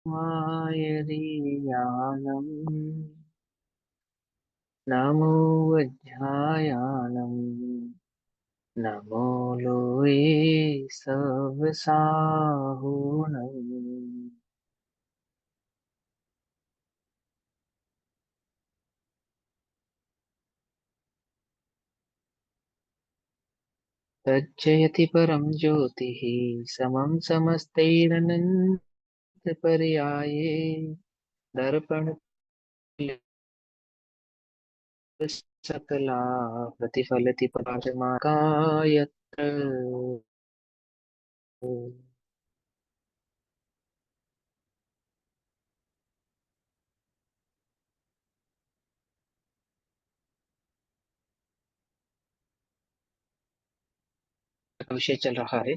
मायरीयानम् नमो वज्रायानम् नमो लोये सवसाहुनम् तज्जयति परं ज्योतिः समं समस्तैरनन्तपर्याये दर्पणतुल्यं सकला प्रतिफलति प्रकाशमाकायत्र विषय चल रहा है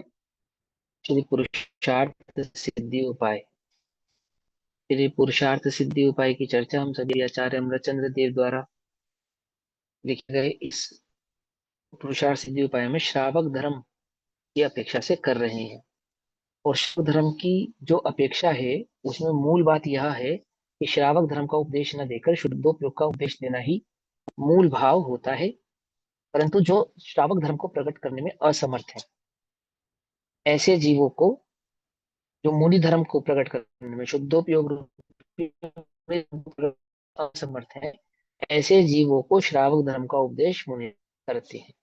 श्री पुरुषार्थ सिद्धि उपाय। श्री पुरुषार्थ सिद्धि उपाय की चर्चा हम सभी आचार्य अमरचंद्र देव द्वारा लिखे गए इस पुरुषार्थ सिद्धि उपाय में श्रावक धर्म की अपेक्षा से कर रहे हैं। और श्रावक धर्म की जो अपेक्षा है उसमें मूल बात यह है कि श्रावक धर्म का उपदेश न देकर शुद्धोपयोग का उपदेश देना ही मूल भाव होता है। परंतु जो श्रावक धर्म को प्रकट करने में असमर्थ है, ऐसे जीवों को, जो मुनि धर्म को प्रकट करने में शुद्धोपयोग रूपी असमर्थ है, ऐसे जीवों को श्रावक धर्म का उपदेश मुनि करते हैं।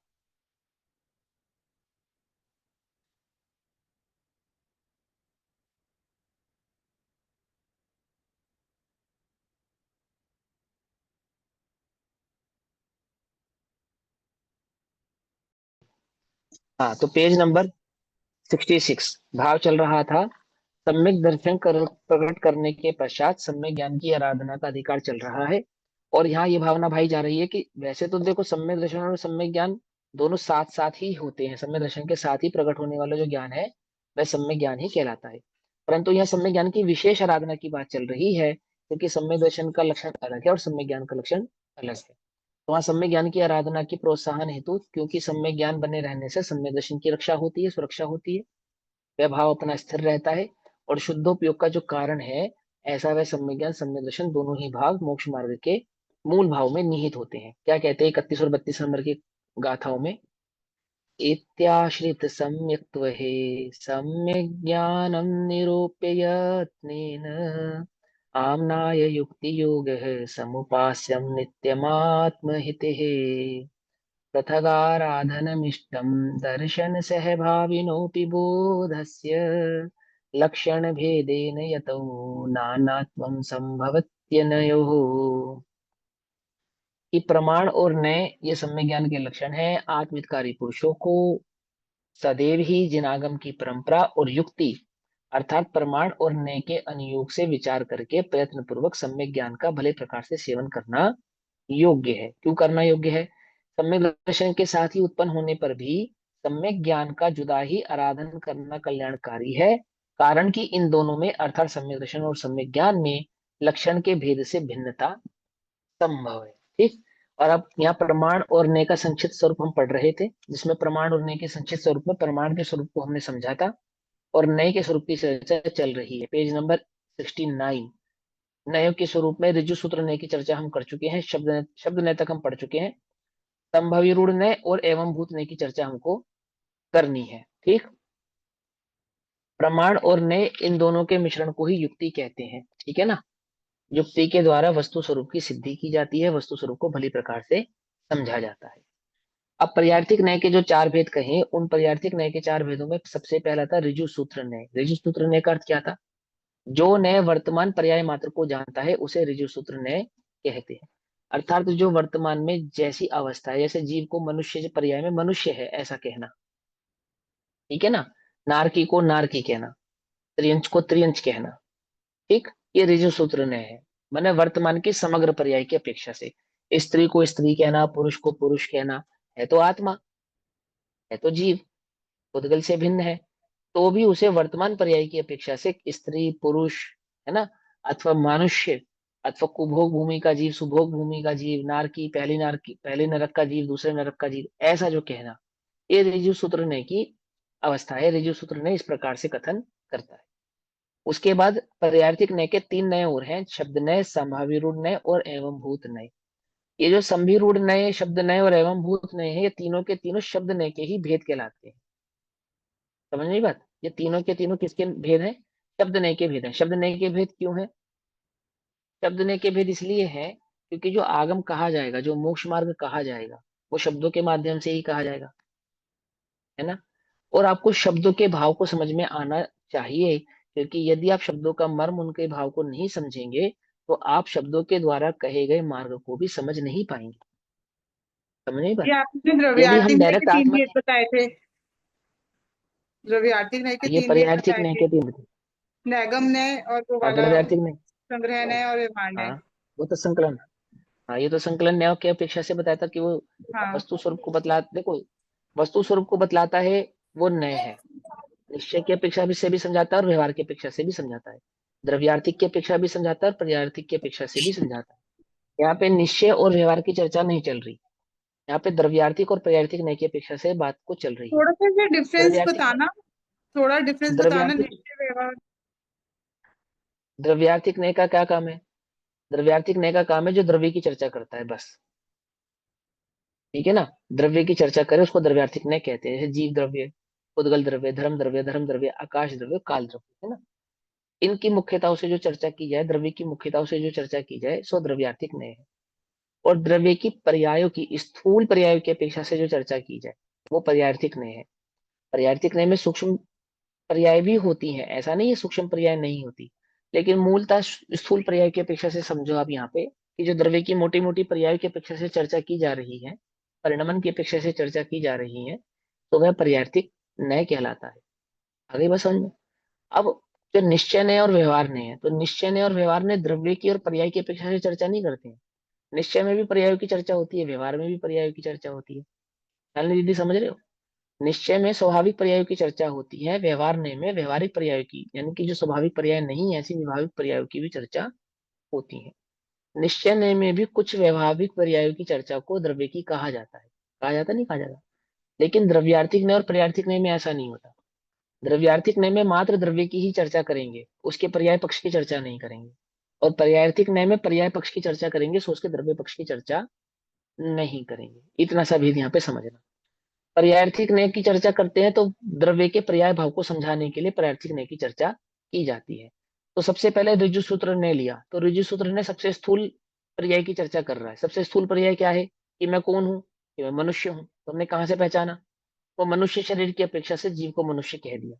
हाँ, तो पेज नंबर 66 भाव चल रहा था। सम्यक दर्शन प्रकट करने के पश्चात सम्यक ज्ञान की आराधना का अधिकार चल रहा है। और यहाँ ये भावना भाई जा रही है कि वैसे तो देखो, सम्यक दर्शन और सम्यक ज्ञान दोनों साथ साथ ही होते हैं। सम्यक दर्शन के साथ ही प्रकट होने वाला जो ज्ञान है वह सम्यक ज्ञान ही कहलाता है। परंतु यहाँ सम्यक ज्ञान की विशेष आराधना की बात चल रही है, क्योंकि सम्यक दर्शन का लक्षण अलग है और सम्यक ज्ञान का लक्षण अलग है। तो वहाँ सम्यक ज्ञान की आराधना की प्रोत्साहन हेतु, क्योंकि सम्यक ज्ञान बने रहने से सम्यक दर्शन की रक्षा होती है, सुरक्षा होती है, वह भाव अपना स्थिर रहता है। और शुद्धोपयोग का जो कारण है, ऐसा वह सम्यक ज्ञान सम्यक दर्शन दोनों ही भाग मोक्ष मार्ग के मूल भाव में निहित होते हैं। क्या कहते हैं 31 और 32 नंबर की गाथाओं में? इत्याश्रित सम्यक्त्व हे सम्यक ज्ञानम निरूप्य यत्नेन आम्नाय युक्ति योग समुपास्यम नित्यमात्महिते पृथगाराधनमिष्टं दर्शन सहभाविनोऽपि बोधस्य लक्षण भेदेन यतो नानात्वं संभवत्यनयोः। कि प्रमाण और नय ये सम्यक ज्ञान के लक्षण हैं। आत्मितकारी पुरुषों को सदैव ही जिनागम की परंपरा और युक्ति अर्थात प्रमाण और नय के अनुयोग से विचार करके प्रयत्न पूर्वक सम्यक ज्ञान का भले प्रकार से सेवन करना योग्य है। क्यों करना योग्य है? सम्यक दर्शन के साथ ही उत्पन्न होने पर भी सम्यक ज्ञान का जुदा ही आराधन करना कल्याणकारी है। कारण कि इन दोनों में अर्थात सम्यक दर्शन और सम्यक ज्ञान में लक्षण के भेद से भिन्नता संभव है। ठीक। और अब यहाँ प्रमाण और नय का संक्षिप्त स्वरूप हम पढ़ रहे थे, जिसमें प्रमाण और नय के संक्षिप्त स्वरूप में प्रमाण के स्वरूप को हमने समझा था और नय के स्वरूप की चर्चा चल रही है। Page number 69। नयों के स्वरूप में ऋजु सूत्र नय की चर्चा हम कर चुके हैं। शब्द नय तक हम पढ़ चुके हैं। संभवी रूढ़ नय और एवं भूत नय की चर्चा हमको करनी है। ठीक। प्रमाण और नय इन दोनों के मिश्रण को ही युक्ति कहते हैं। ठीक है ना? युक्ति के द्वारा वस्तु स्वरूप की सिद्धि की जाती है, वस्तु स्वरूप को भली प्रकार से समझा जाता है। अब पर्यार्थिक न्याय के जो चार भेद कहे, उन पर्यार्थिक न्याय के चार भेदों में सबसे पहला था ऋजु सूत्र न्याय। ऋजु सूत्र न्याय का अर्थ क्या था? जो न्याय वर्तमान पर्याय मात्र को जानता है उसे ऋजु सूत्र न्याय कहते हैं। अर्थात जो वर्तमान में जैसी अवस्था है, जैसे जीव को मनुष्य पर्याय में मनुष्य है ऐसा कहना। ठीक है ना? नारकी को नारकी कहना, त्रियंच को त्रियंच कहना। ठीक। ये ऋजु सूत्र न्याय है। मैंने वर्तमान के समग्र पर्याय की अपेक्षा से स्त्री को स्त्री कहना, पुरुष को पुरुष कहना, है तो आत्मा, है तो जीव, उद्गल से भिन्न है, तो भी उसे वर्तमान पर्याय की अपेक्षा से स्त्री पुरुष, है ना, अथवा मनुष्य, अथवा कुभोग भूमि का जीव, सुभोग भूमि का जीव, नारकी पहले नरक का जीव, दूसरे नरक का जीव, ऐसा जो कहना, ये ऋजु सूत्र ने की अवस्था है। ऋजु सूत्र ने इस प्रकार से कथन करता है। उसके बाद पर्यायवाचिक नय के 3 नय और हैं, शब्द नय, संभावी रूढ़ नय और एवं भूत नय। ये जो संभि रूढ़ नय, शब्द नय और एवं भूत नय है, ये तीनों के तीनों शब्द नय के ही भेद कहलाते हैं। समझ नहीं बात? ये तीनों के तीनों किसके भेद हैं? शब्द नय के भेद हैं। शब्द नय के भेद क्यों है? शब्द नय के भेद इसलिए है क्योंकि जो आगम कहा जाएगा, जो मोक्ष मार्ग कहा जाएगा, वो शब्दों के माध्यम से ही कहा जाएगा, है ना। और आपको शब्दों के भाव को समझ में आना चाहिए, क्योंकि यदि आप शब्दों का मर्म, उनके भाव को नहीं समझेंगे, तो आप शब्दों के द्वारा कहे गए मार्ग को भी समझ नहीं पाएंगे। समझ नहीं ये बात? आपने यदि द्रव्यार्थिक हम न्याय के डायरेक्ट तीन आत्मा भेद के, बताए थे। द्रव्यार्थिक न्याय के ये 3 भेद पर्यायवाचिक बताए न्याय थे। के तीन थे। नैगम न्याय और वो वाला द्रव्यार्थिक न्याय, संग्रह न्याय और व्यवहार न्याय। हाँ वो तो संकलन, हाँ ये तो संकलन न्याय की अपेक्षा से बताया था कि वो हाँ। वस्तु स्वरूप को बतला, देखो वस्तु स्वरूप को बतलाता है, वो न्याय है। निश्चय की अपेक्षा भी से भी समझाता है और व्यवहार की अपेक्षा से भी समझाता है। द्रव्यार्थिक की अपेक्षा भी समझाता है और पर्यायार्थिक की अपेक्षा से भी समझाता है। यहाँ पे निश्चय और व्यवहार की चर्चा नहीं चल रही, यहाँ पे द्रव्यार्थिक और पर्यायार्थिक न्याय की अपेक्षा से बात को चल रही है। थोड़ा सा ये डिफरेंस द्रव्यार्थिक न्याय, बताना, थोड़ा डिफरेंस बताना द्रव्यार्थिक, निश्चय व्यवहार। द्रव्यार्थिक न्याय का क्या काम है? द्रव्यार्थिक न्याय का काम है जो द्रव्य की चर्चा करता है, बस। ठीक है ना। द्रव्य की चर्चा करे उसको द्रव्यार्थिक न्याय कहते हैं। जैसे जीव द्रव्य, उद्गल द्रव्य, धर्म द्रव्य, आकाश द्रव्य, काल द्रव्य, है ना। इनकी मुख्यताओं से जो चर्चा की जाए, द्रव्य की मुख्यताओं से जो चर्चा की जाए, सो द्रव्यार्थिक न्याय है। और द्रव्य की पर्यायों की, स्थूल पर्यायों की अपेक्षा से जो चर्चा की जाए, वो पर्यायार्थिक न्याय है। पर्यायार्थिक न्याय में सूक्ष्म पर्याय भी होती हैं, ऐसा नहीं है सूक्ष्म पर्याय नहीं होती, लेकिन मूलतः स्थूल पर्याय की अपेक्षा से समझो आप यहाँ पे कि जो द्रव्य की मोटी मोटी पर्याय की अपेक्षा से चर्चा की जा रही है, परिणमन की अपेक्षा से चर्चा की जा रही है, तो वह पर्यायार्थिक न्याय कहलाता है। आगे बस समझ में। अब जो निश्चय न्याय और व्यवहार न्याय है, तो निश्चय न्याय और व्यवहार न्याय द्रव्य की और पर्याय की अपेक्षा से चर्चा नहीं करते हैं। निश्चय में भी पर्यायों की चर्चा होती है, व्यवहार में भी पर्यायों की चर्चा होती है। ख्याल दीदी समझ रहे हो? निश्चय में स्वाभाविक पर्यायों की चर्चा होती है, व्यवहार में व्यवहारिक पर्यायों की, यानी कि जो स्वाभाविक पर्याय नहीं है, ऐसी व्यवहारिक पर्यायों की भी चर्चा होती है। निश्चय में भी कुछ व्यवहारिक पर्यायों की चर्चा को द्रव्य की कहा जाता है, कहा जाता नहीं कहा जाता। लेकिन द्रव्यार्थिक न्याय और पर्यायार्थिक न्याय में ऐसा नहीं होता। द्रव्यार्थिक न्याय में मात्र द्रव्य की ही चर्चा करेंगे, उसके पर्याय पक्ष की चर्चा नहीं करेंगे। और पर्यायार्थिक न्याय में पर्याय पक्ष की चर्चा करेंगे, सो उसके द्रव्य पक्ष की चर्चा नहीं करेंगे। इतना सा भेद यहाँ पे समझना। पर्यायर्थिक न्याय की चर्चा करते हैं तो द्रव्य के पर्याय भाव को समझाने के लिए पर्यायर्थिक न्याय की चर्चा की जाती है। तो सबसे पहले ऋजु सूत्र ने लिया, तो ऋजु सूत्र ने सबसे स्थूल पर्याय की चर्चा कर रहा है। सबसे स्थूल पर्याय क्या है? कि मैं कौन हूँ, कि मैं मनुष्य हूँ। तो हमने कहाँ से पहचाना? वो मनुष्य शरीर की अपेक्षा से जीव को मनुष्य कह दिया,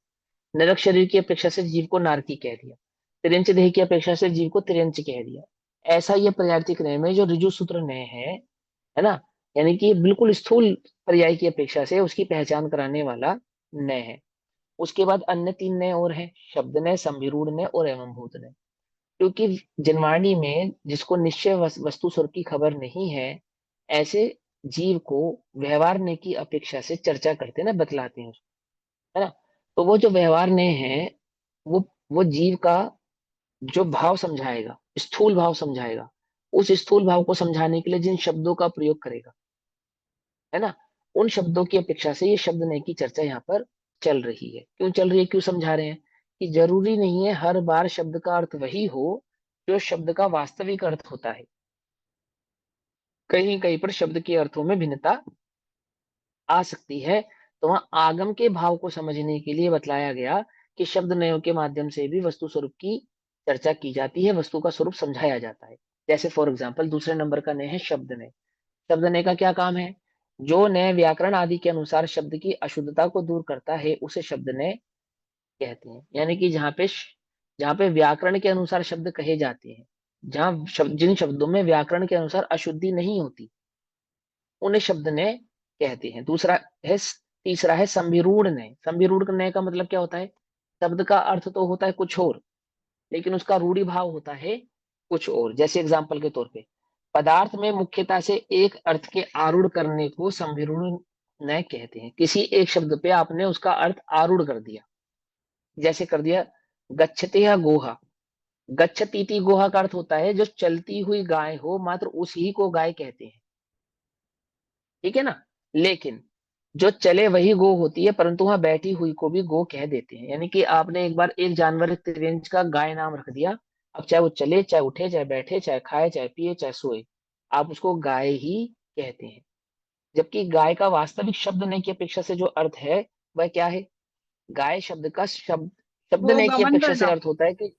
नरक शरीर की अपेक्षा से जीव को नारकी कह दिया, तिरंच देह की अपेक्षा से जीव को तिरंच कह दिया। ऐसा ये पर्यायर्थिक न्याय में जो ऋजु सूत्र न्याय है ना, यानी कि बिल्कुल स्थूल पर्याय की अपेक्षा से उसकी पहचान कराने वाला न्याय है। उसके बाद अन्य 3 न्याय और हैं, शब्द न्याय, संविरूढ़ न्याय और एवं भूत न्याय। क्योंकि जनवाणी में जिसको निश्चय वस्तु स्वरूप की खबर नहीं है, ऐसे जीव को व्यवहार न्याय की अपेक्षा से चर्चा करते ना, बतलाते हैं उसको, है ना। तो वो जो व्यवहार न्याय है, वो जीव का जो भाव समझाएगा, स्थूल भाव समझाएगा, उस स्थूल भाव को समझाने के लिए जिन शब्दों का प्रयोग करेगा, है ना, उन शब्दों की अपेक्षा से ये शब्द नय की चर्चा यहाँ पर चल रही है। क्यों चल रही है, क्यों समझा रहे हैं? कि जरूरी नहीं है हर बार शब्द का अर्थ वही हो जो शब्द का वास्तविक अर्थ होता है। कहीं कहीं पर शब्द के अर्थों में भिन्नता आ सकती है। तो वहां आगम के भाव को समझने के लिए बतलाया गया कि शब्द नयों के माध्यम से भी वस्तु स्वरूप की चर्चा की जाती है, वस्तु का स्वरूप समझाया जाता है। जैसे फॉर एग्जाम्पल दूसरे नंबर का नय है शब्द नय। शब्द नय का क्या काम है? जो नय व्याकरण आदि के अनुसार शब्द की अशुद्धता को दूर करता है, उसे शब्द नय कहते हैं। यानी कि जहाँ पे व्याकरण के अनुसार शब्द कहे जाते हैं, जहाँ जिन शब्दों में व्याकरण के अनुसार अशुद्धि नहीं होती, उन्हें शब्द नय कहते हैं। तीसरा है संविरूढ़ नय। संविरूढ़ नय का मतलब क्या होता है? शब्द का अर्थ तो होता है कुछ और, लेकिन उसका रूढ़ी भाव होता है कुछ और। जैसे एग्जाम्पल के तौर पे, पदार्थ में मुख्यता से एक अर्थ के आरूढ़ करने को संविरूढ़ नय कहते हैं। किसी एक शब्द पे आपने उसका अर्थ आरूढ़ कर दिया, जैसे कर दिया गच्छते या गोहा। गच्छतीति गोहा का अर्थ होता है जो चलती हुई गाय हो, मात्र उसी को गाय कहते हैं। ठीक है ना। लेकिन जो चले वही गो होती है, परंतु वहां बैठी हुई को भी गो कह देते हैं। यानी कि आपने एक बार एक जानवर त्रिवेंज का गाय नाम रख दिया, अब चाहे वो चले, चाहे उठे, चाहे बैठे, चाहे खाए, चाहे पिए, चाहे सोए, आप उसको गाय ही कहते हैं। जबकि गाय का वास्तविक शब्द नय की अपेक्षा से जो अर्थ है वह क्या है? गाय शब्द का शब्द वो नय की गमन अपेक्षा से करना। अर्थ होता है कि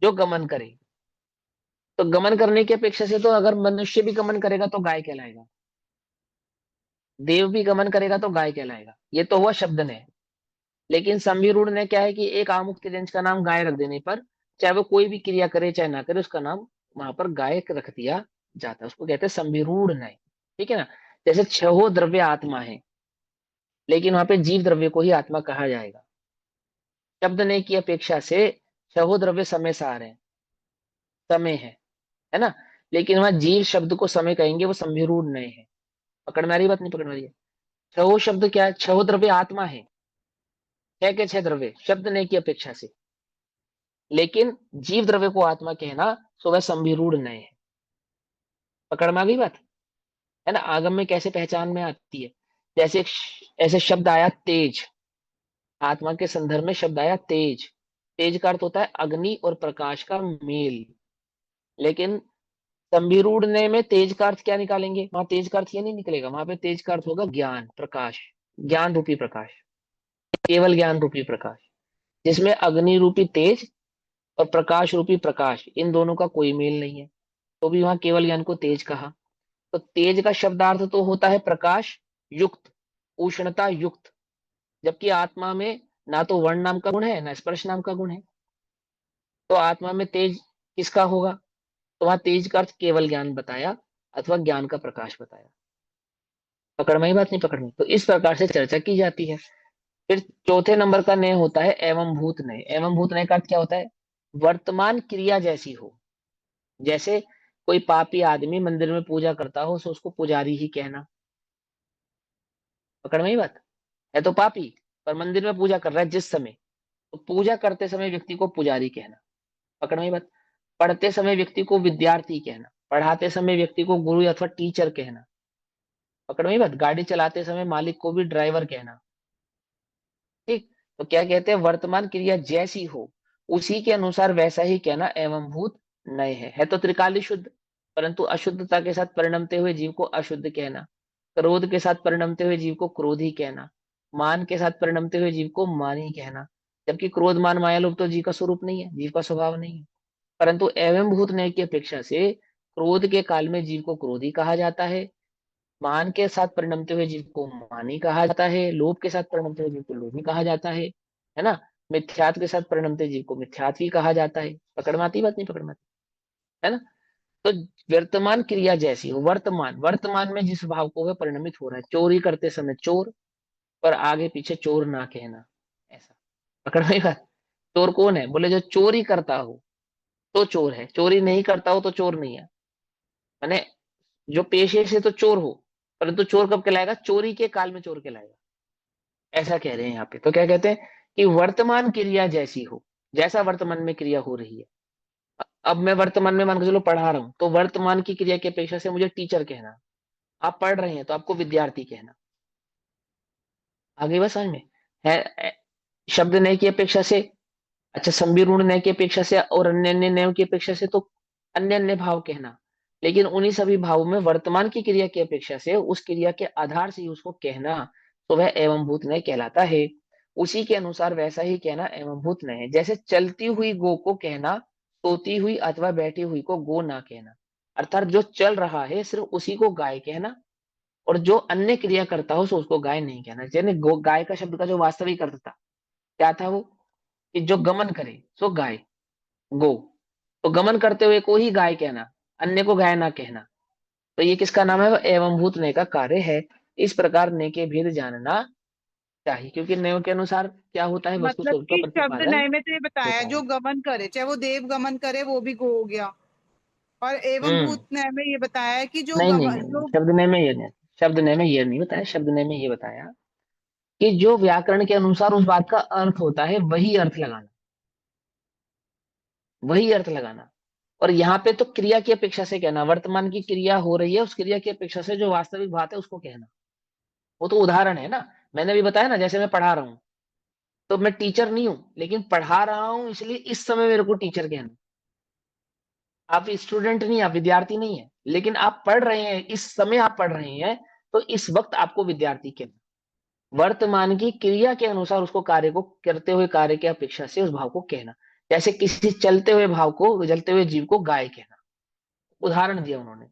जो गमन करे। तो गमन करने की अपेक्षा से तो अगर मनुष्य भी गमन करेगा तो गाय कहलाएगा, देव भी गमन करेगा तो गाय कहलाएगा, ये तो हुआ शब्द ने। लेकिन संविरूढ़ ने क्या है कि एक आमुक्त तिर्यंच का नाम गाय रख देने पर, चाहे वो कोई भी क्रिया करे चाहे ना करे, उसका नाम वहां पर गाय रख दिया जाता है, उसको कहते हैं संविरूढ़ न्याय। ठीक है ना? जैसे छहो द्रव्य आत्मा है, लेकिन वहां पे जीव द्रव्य को ही आत्मा कहा जाएगा। शब्द ने की अपेक्षा से छहो द्रव्य समय सार है, समय है ना? लेकिन वहां जीव शब्द को समय कहेंगे, वो संविरूढ़ नय है। पकड़ में आ रही बात, नहीं पकड़ में आ रही है? छहो शब्द क्या है? छहो द्रव्य आत्मा है, छह के छह द्रव्य शब्द ने की अपेक्षा से। लेकिन जीव द्रव्य को आत्मा कहना, सो वह संविरूढ़ नय है। पकड़ में आ गई बात? है ना? आगम में कैसे पहचान में आती है? जैसे ऐसे शब्द आया तेज, आत्मा के संदर्भ में शब्द आया तेज। तेज का अर्थ होता है अग्नि और प्रकाश का मेल। लेकिन संविरूढ़ में तेज का अर्थ क्या निकालेंगे? वहां तेज का अर्थ ये नहीं निकलेगा, वहां पे तेज का अर्थ होगा ज्ञान, प्रकाश, ज्ञान रूपी प्रकाश, केवल ज्ञान रूपी प्रकाश, जिसमें अग्नि रूपी तेज और प्रकाश रूपी प्रकाश, इन दोनों का कोई मेल नहीं है, तो भी वहां केवल ज्ञान को तेज कहा। तो तेज का शब्दार्थ तो होता है प्रकाश युक्त, उष्णता युक्त। जबकि आत्मा में ना तो वर्ण नाम का गुण है ना स्पर्श नाम का गुण है, तो आत्मा में तेज किसका होगा? तो वहां तेज का अर्थ केवल ज्ञान बताया, अथवा ज्ञान का प्रकाश बताया। पकड़ में ही बात, नहीं पकड़ में? तो इस प्रकार से चर्चा की जाती है। फिर चौथे नंबर का नय होता है एवं भूत नय। एवं भूत नय का अर्थ क्या होता है? वर्तमान क्रिया जैसी हो। जैसे कोई पापी आदमी मंदिर में पूजा करता हो, तो उसको पुजारी ही कहना। पकड़ में ही बात? है तो पापी, पर मंदिर में पूजा कर रहा है जिस समय, तो पूजा करते समय व्यक्ति को पुजारी कहना। पकड़ में ही बात? पढ़ते समय व्यक्ति को विद्यार्थी कहना, पढ़ाते समय व्यक्ति को गुरु अथवा टीचर कहना। पकड़ में ही बात? गाड़ी चलाते समय मालिक को भी ड्राइवर कहना। ठीक। तो क्या कहते हैं? वर्तमान क्रिया जैसी हो उसी के अनुसार वैसा ही कहना एवं भूत नय है तो त्रिकाली शुद्ध, परंतु अशुद्धता के साथ परिणमते हुए जीव को अशुद्ध कहना, क्रोध के साथ परिणमते हुए जीव को क्रोधी कहना, मान के साथ परिणमते हुए जीव को मानी कहना। जबकि क्रोध मान माया लोभ तो जीव का स्वरूप नहीं है, जीव का स्वभाव नहीं है। परंतु एवं भूत नय की अपेक्षा से क्रोध के काल में जीव को क्रोधी कहा जाता है, मान के साथ परिणमते हुए जीव को मानी कहा जाता है, लोभ के साथ परिणमते हुए जीव को लोभी कहा जाता है ना? मिथ्यात्व के साथ परिणमते जीव को मिथ्यात्वी कहा जाता है। पकड़ में आती बात, नहीं पकड़ में आती? है ना? तो वर्तमान क्रिया जैसी हो, वर्तमान वर्तमान में जिस भाव को वह परिणमित हो रहा है, चोरी करते समय चोर, पर आगे पीछे चोर ना कहना, ऐसा। पकड़ में बात? चोर कौन है? बोले जो चोरी करता हो तो चोर है, चोरी नहीं करता हो तो चोर नहीं है। मैंने जो पेशे से तो चोर हो, परंतु चोर कब कहलाएगा? चोरी के काल में चोर कहलाएगा, ऐसा कह रहे हैं यहाँ पे। तो क्या कहते हैं कि वर्तमान क्रिया जैसी हो, जैसा वर्तमान में क्रिया हो रही है। अब मैं वर्तमान में मान के चलो पढ़ा रहा हूं, तो वर्तमान की क्रिया की अपेक्षा से मुझे टीचर कहना। आप पढ़ रहे हैं तो आपको विद्यार्थी कहना। आगे बस समझ में है? शब्द नय की अपेक्षा से, अच्छा संविरूढ़ नय की अपेक्षा से और अन्य अन्य नयों की अपेक्षा से तो अन्य अन्य भाव कहना। लेकिन उन्हीं सभी भावों में वर्तमान की क्रिया की अपेक्षा से उस क्रिया के आधार से ही उसको कहना, तो वह एवं भूत नय कहलाता है। उसी के अनुसार वैसा ही कहना एवं भूत नय है। जैसे चलती हुई गो को कहना, सोती हुई अथवा बैठी हुई को गो ना कहना। अर्थात जो चल रहा है सिर्फ उसी को गाय कहना, और जो अन्य क्रिया करता हो सो उसको गाय नहीं कहना। जैसे गाय का शब्द का जो वास्तविक अर्थ था क्या था? वो कि जो गमन करे सो गाय, गो। तो गमन करते हुए को ही गाय कहना, अन्य को गाय ना कहना। तो ये किसका नाम है? वो एवं भूत नय का कार्य है। इस प्रकार नय के भेद जानना चाहिए, क्योंकि नयों के अनुसार क्या होता है? वस्तु मतलब स्वरूप का कि शब्द प्रतिपादन नय में तो ये बताया होता जो है। गमन करे, चाहे वो देव गमन करे वो भी गो हो गया। और एवं हम्म। भूत नय में ये बताया है कि जो नहीं नहीं गमन नहीं, जो शब्द नय में ये नहीं, शब्द नय में ये नहीं बताया। शब्द नय में ये बताया कि जो व्याकरण के अनुसार उस बात का अर्थ होता है वही अर्थ लगाना, वही अर्थ लगाना। और यहाँ पे तो क्रिया की अपेक्षा से कहना, वर्तमान की क्रिया हो रही है उस क्रिया की अपेक्षा से जो वास्तविक बात है उसको कहना। वो तो उदाहरण है ना। मैंने अभी बताया ना, जैसे मैं पढ़ा रहा हूँ, तो मैं टीचर नहीं हूं, लेकिन पढ़ा रहा हूं, इसलिए इस समय मेरे को टीचर कहना। आप स्टूडेंट नहीं, आप विद्यार्थी नहीं है, लेकिन आप पढ़ रहे हैं, इस समय आप पढ़ रहे हैं, तो इस वक्त आपको विद्यार्थी कहना। वर्तमान की क्रिया के अनुसार उसको कार्य को करते हुए, कार्य की अपेक्षा से उस भाव को कहना। जैसे किसी चलते हुए भाव को, चलते हुए जीव को गाय कहना, उदाहरण दिया उन्होंने।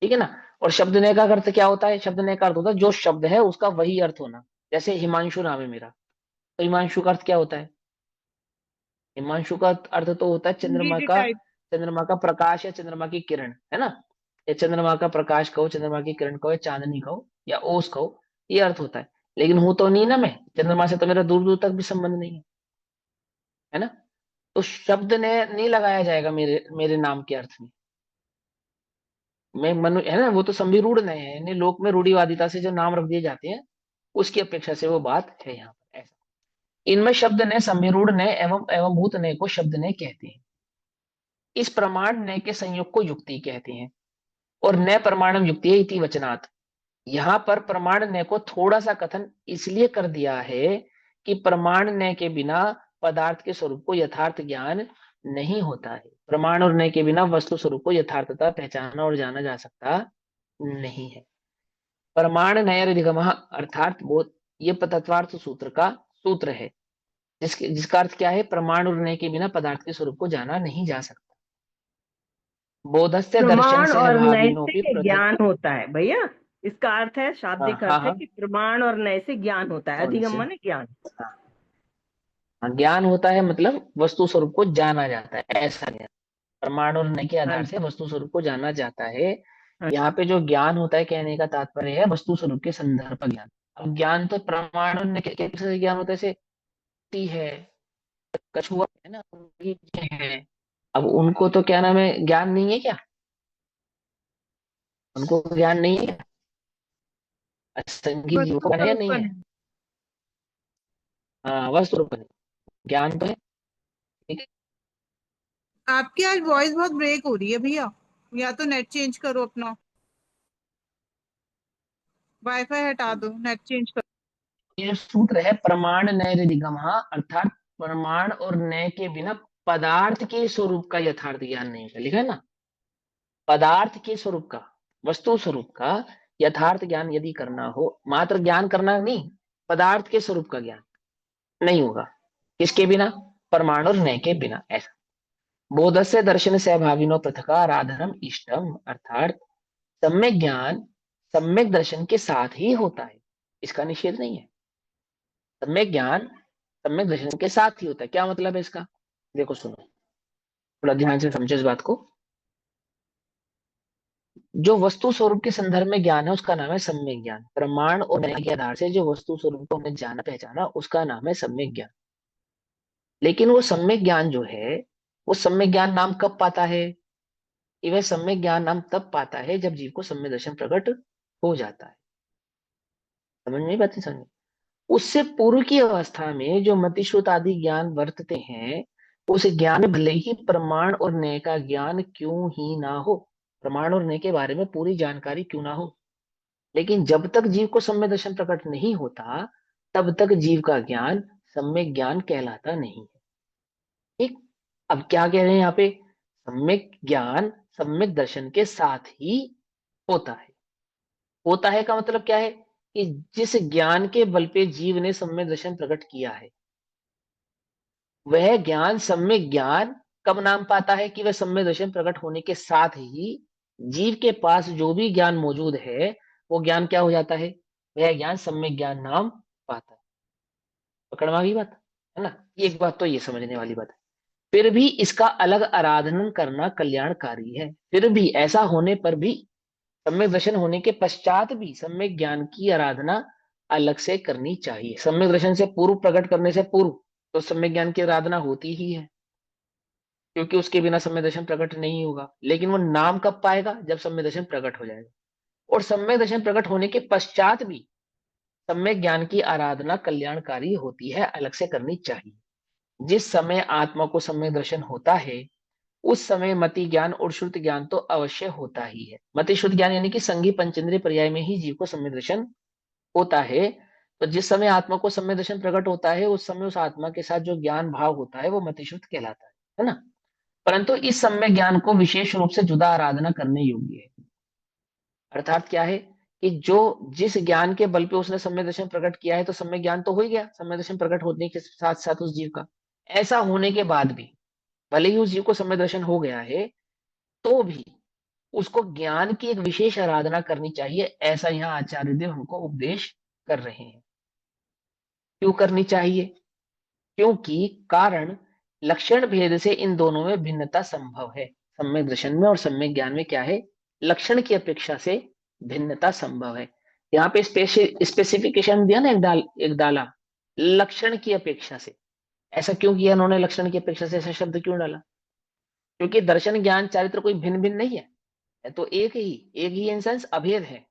ठीक है ना। और शब्द नय का अर्थ क्या होता है? शब्द नय का अर्थ होता है जो शब्द है उसका वही अर्थ होना। जैसे हिमांशु नाम है मेरा, तो हिमांशु का अर्थ क्या होता है? हिमांशु का अर्थ तो होता है चंद्रमा डी का, टाइप। चंद्रमा का प्रकाश या चंद्रमा की किरण, है ना। या चंद्रमा का प्रकाश कहो, चंद्रमा की किरण कहो, या चांदनी कहो, या ओस कहो, ये अर्थ होता है। लेकिन हूं तो नहीं ना मैं, चंद्रमा से तो मेरा दूर दूर तक भी संबंध नहीं है ना। तो शब्द ने नहीं लगाया जाएगा मेरे मेरे नाम के अर्थ में। मैं मनु है ना, वो तो संभिरूढ़ नय है, यानी लोक में रूढ़िवादिता से जो नाम रख दिए जाते हैं, उसकी अपेक्षा से वो बात है यहाँ पर ऐसा। इनमें शब्द ने, संभिरूढ़ ने एवं एवं भूत ने को शब्द ने कहते हैं। इस प्रमाण ने के संयोग को युक्ति कहते हैं। और न प्रमाणम युक्ति इति वचनात्, यहाँ पर प्रमाण ने को थोड़ा सा कथन इसलिए कर दिया है कि प्रमाण ने के बिना पदार्थ के स्वरूप को यथार्थ ज्ञान नहीं होता है। प्रमाण और नय के बिना वस्तु स्वरूप को यथार्थता पहचाना और जाना जा सकता नहीं है। प्रमाण नयर निगम अर्थात वो, ये तत्वार्थ सूत्र का सूत्र है, जिसका अर्थ क्या है? प्रमाण और नय के बिना पदार्थ के स्वरूप को जाना नहीं जा सकता। बोधस्य दर्शन प्रमाण और नय सहभाविनों की से पृथक। ज्ञान होता है भैया। इसका अर्थ है, हाँ शाब्दिक हाँ अर्थ है हाँ। कि प्रमाण और नय से ज्ञान होता है। कौन अधिगम से? माने ज्ञान। हाँ हाँ, ज्ञान होता है मतलब वस्तु स्वरूप को जाना जाता है, ऐसा ज्ञान। प्रमाण और नय के हाँ आधार जी। से वस्तु स्वरूप को जाना जाता है। हाँ। यहाँ पे जो ज्ञान होता है, कहने का तात्पर्य है वस्तु स्वरूप के संदर्भ का ज्ञान। अब ज्ञान तो प्रमाण और नय के कैसे ज्ञान होता है? जैसे टी है, कछुआ है ना, उनकी चीजें हैं। अब उनको तो क्या नाम है, ज्ञान नहीं है क्या? उनको ज्ञान नहीं है क्या? असंख्य जीवों वस्तु को ज्ञान है या स्वरूप नहीं का है? नहीं। हाँ, वस्तु रूप में ज्ञान तो है। ठीक है। आपकी आज वॉइस बहुत ब्रेक हो रही है भैया, या तो नेट चेंज करो अपना, वाईफाई हटा दो, नेट चेंज करो। ये सूत्र है प्रमाण नय निगम, अर्थात प्रमाण और नय के बिना पदार्थ के स्वरूप का यथार्थ ज्ञान नहीं होता। लिखा है ना, पदार्थ के स्वरूप का, वस्तु स्वरूप का यथार्थ ज्ञान यदि करना हो, मात्र ज्ञान करना नहीं, पदार्थ के स्वरूप का ज्ञान नहीं होगा। किसके बिना? प्रमाण और नय के बिना, ऐसा। बोधस्य दर्शन सहभाविनो पृथका आराधनम इष्टम, अर्थात सम्यक ज्ञान सम्यक दर्शन के साथ ही होता है, इसका निषेध नहीं है। सम्यक ज्ञान सम्यक दर्शन के साथ ही होता है, क्या मतलब है इसका? देखो सुनो, थोड़ा ध्यान से समझो इस बात को। जो वस्तु स्वरूप के संदर्भ में ज्ञान है उसका नाम है सम्यक ज्ञान। प्रमाण और नय के आधार से जो वस्तु स्वरूप को हमने जाना पहचाना उसका नाम है सम्यक ज्ञान। लेकिन वो सम्यक ज्ञान जो है, वो सम्यक ज्ञान नाम कब पाता है? ये वह सम्यक ज्ञान नाम तब पाता है जब जीव को सम्यक दर्शन प्रकट हो जाता है। समझ में बात? समझ। उससे पूर्व की अवस्था में जो मतिश्रुत आदि ज्ञान वर्तते हैं, उस ज्ञान में भले ही प्रमाण और न्याय का ज्ञान क्यों ही ना हो, प्रमाण और न्याय के बारे में पूरी जानकारी क्यों ना हो, लेकिन जब तक जीव को सम्यक दर्शन प्रकट नहीं होता, तब तक जीव का ज्ञान सम्यक ज्ञान कहलाता नहीं है। ठीक। अब क्या कह रहे हैं यहाँ पे? सम्यक ज्ञान सम्यक दर्शन के साथ ही होता है। होता है का मतलब क्या है? कि जिस ज्ञान के बल पे जीव ने सम्यक दर्शन प्रकट किया है, वह ज्ञान सम्यक ज्ञान कब नाम पाता है? कि वह सम्यक दर्शन प्रकट होने के साथ ही जीव के पास जो भी ज्ञान मौजूद है, वो ज्ञान क्या हो जाता है? वह ज्ञान सम्यक ज्ञान नाम पाता है। पकड़ में आ गई बात? है ना। एक बात तो ये समझने वाली बात है। फिर भी इसका अलग आराधन करना कल्याणकारी है। फिर भी ऐसा होने पर भी, सम्यक दर्शन होने के पश्चात भी सम्यक ज्ञान की आराधना अलग से करनी चाहिए। सम्यक दर्शन से पूर्व, प्रकट करने से पूर्व तो सम्यक ज्ञान की आराधना होती ही है, क्योंकि उसके बिना सम्यक दर्शन प्रकट नहीं होगा। लेकिन वो नाम कब पाएगा? जब सम्यक दर्शन प्रकट हो जाएगा। और सम्यक दर्शन प्रकट होने के पश्चात भी सम्यक ज्ञान की आराधना कल्याणकारी होती है, अलग से करनी चाहिए। जिस समय आत्मा को सम्यक दर्शन होता है, उस समय मति ज्ञान और श्रुत ज्ञान तो अवश्य होता ही है। मति श्रुत ज्ञान यानी कि संघी पंचेंद्रिय पर्याय में ही जीव को सम्यक दर्शन होता है, तो जिस समय आत्मा को सम्यक दर्शन प्रकट होता है उस समय उस आत्मा के साथ जो ज्ञान भाव होता है वो मतिश्रुत कहलाता है ना। परंतु इस सम्यक ज्ञान को विशेष रूप से जुदा आराधना करने योग्य है। अर्थात क्या है कि जो जिस ज्ञान के बल पे उसने सम्यक दर्शन प्रकट किया है तो सम्यक ज्ञान तो हो ही गया सम्यक दर्शन प्रकट होने के साथ साथ उस जीव का। ऐसा होने के बाद भी भले ही उस जीव को सम्यक दर्शन हो गया है तो भी उसको ज्ञान की एक विशेष आराधना करनी चाहिए, ऐसा यहाँ आचार्य देव हमको उपदेश कर रहे हैं। क्यों करनी चाहिए? क्योंकि कारण लक्षण भेद से इन दोनों में भिन्नता संभव है। सम्यक दर्शन में और सम्यक ज्ञान में क्या है, लक्षण की अपेक्षा से भिन्नता संभव है। यहाँ पे स्पेसिफिकेशन दिया ना, एक डाला लक्षण की अपेक्षा से। ऐसा क्यों किया उन्होंने, लक्षण की अपेक्षा से ऐसा शब्द क्यों डाला? क्योंकि दर्शन ज्ञान चारित्र कोई भिन्न भिन्न नहीं है तो एक ही इन सेंस अभेद है।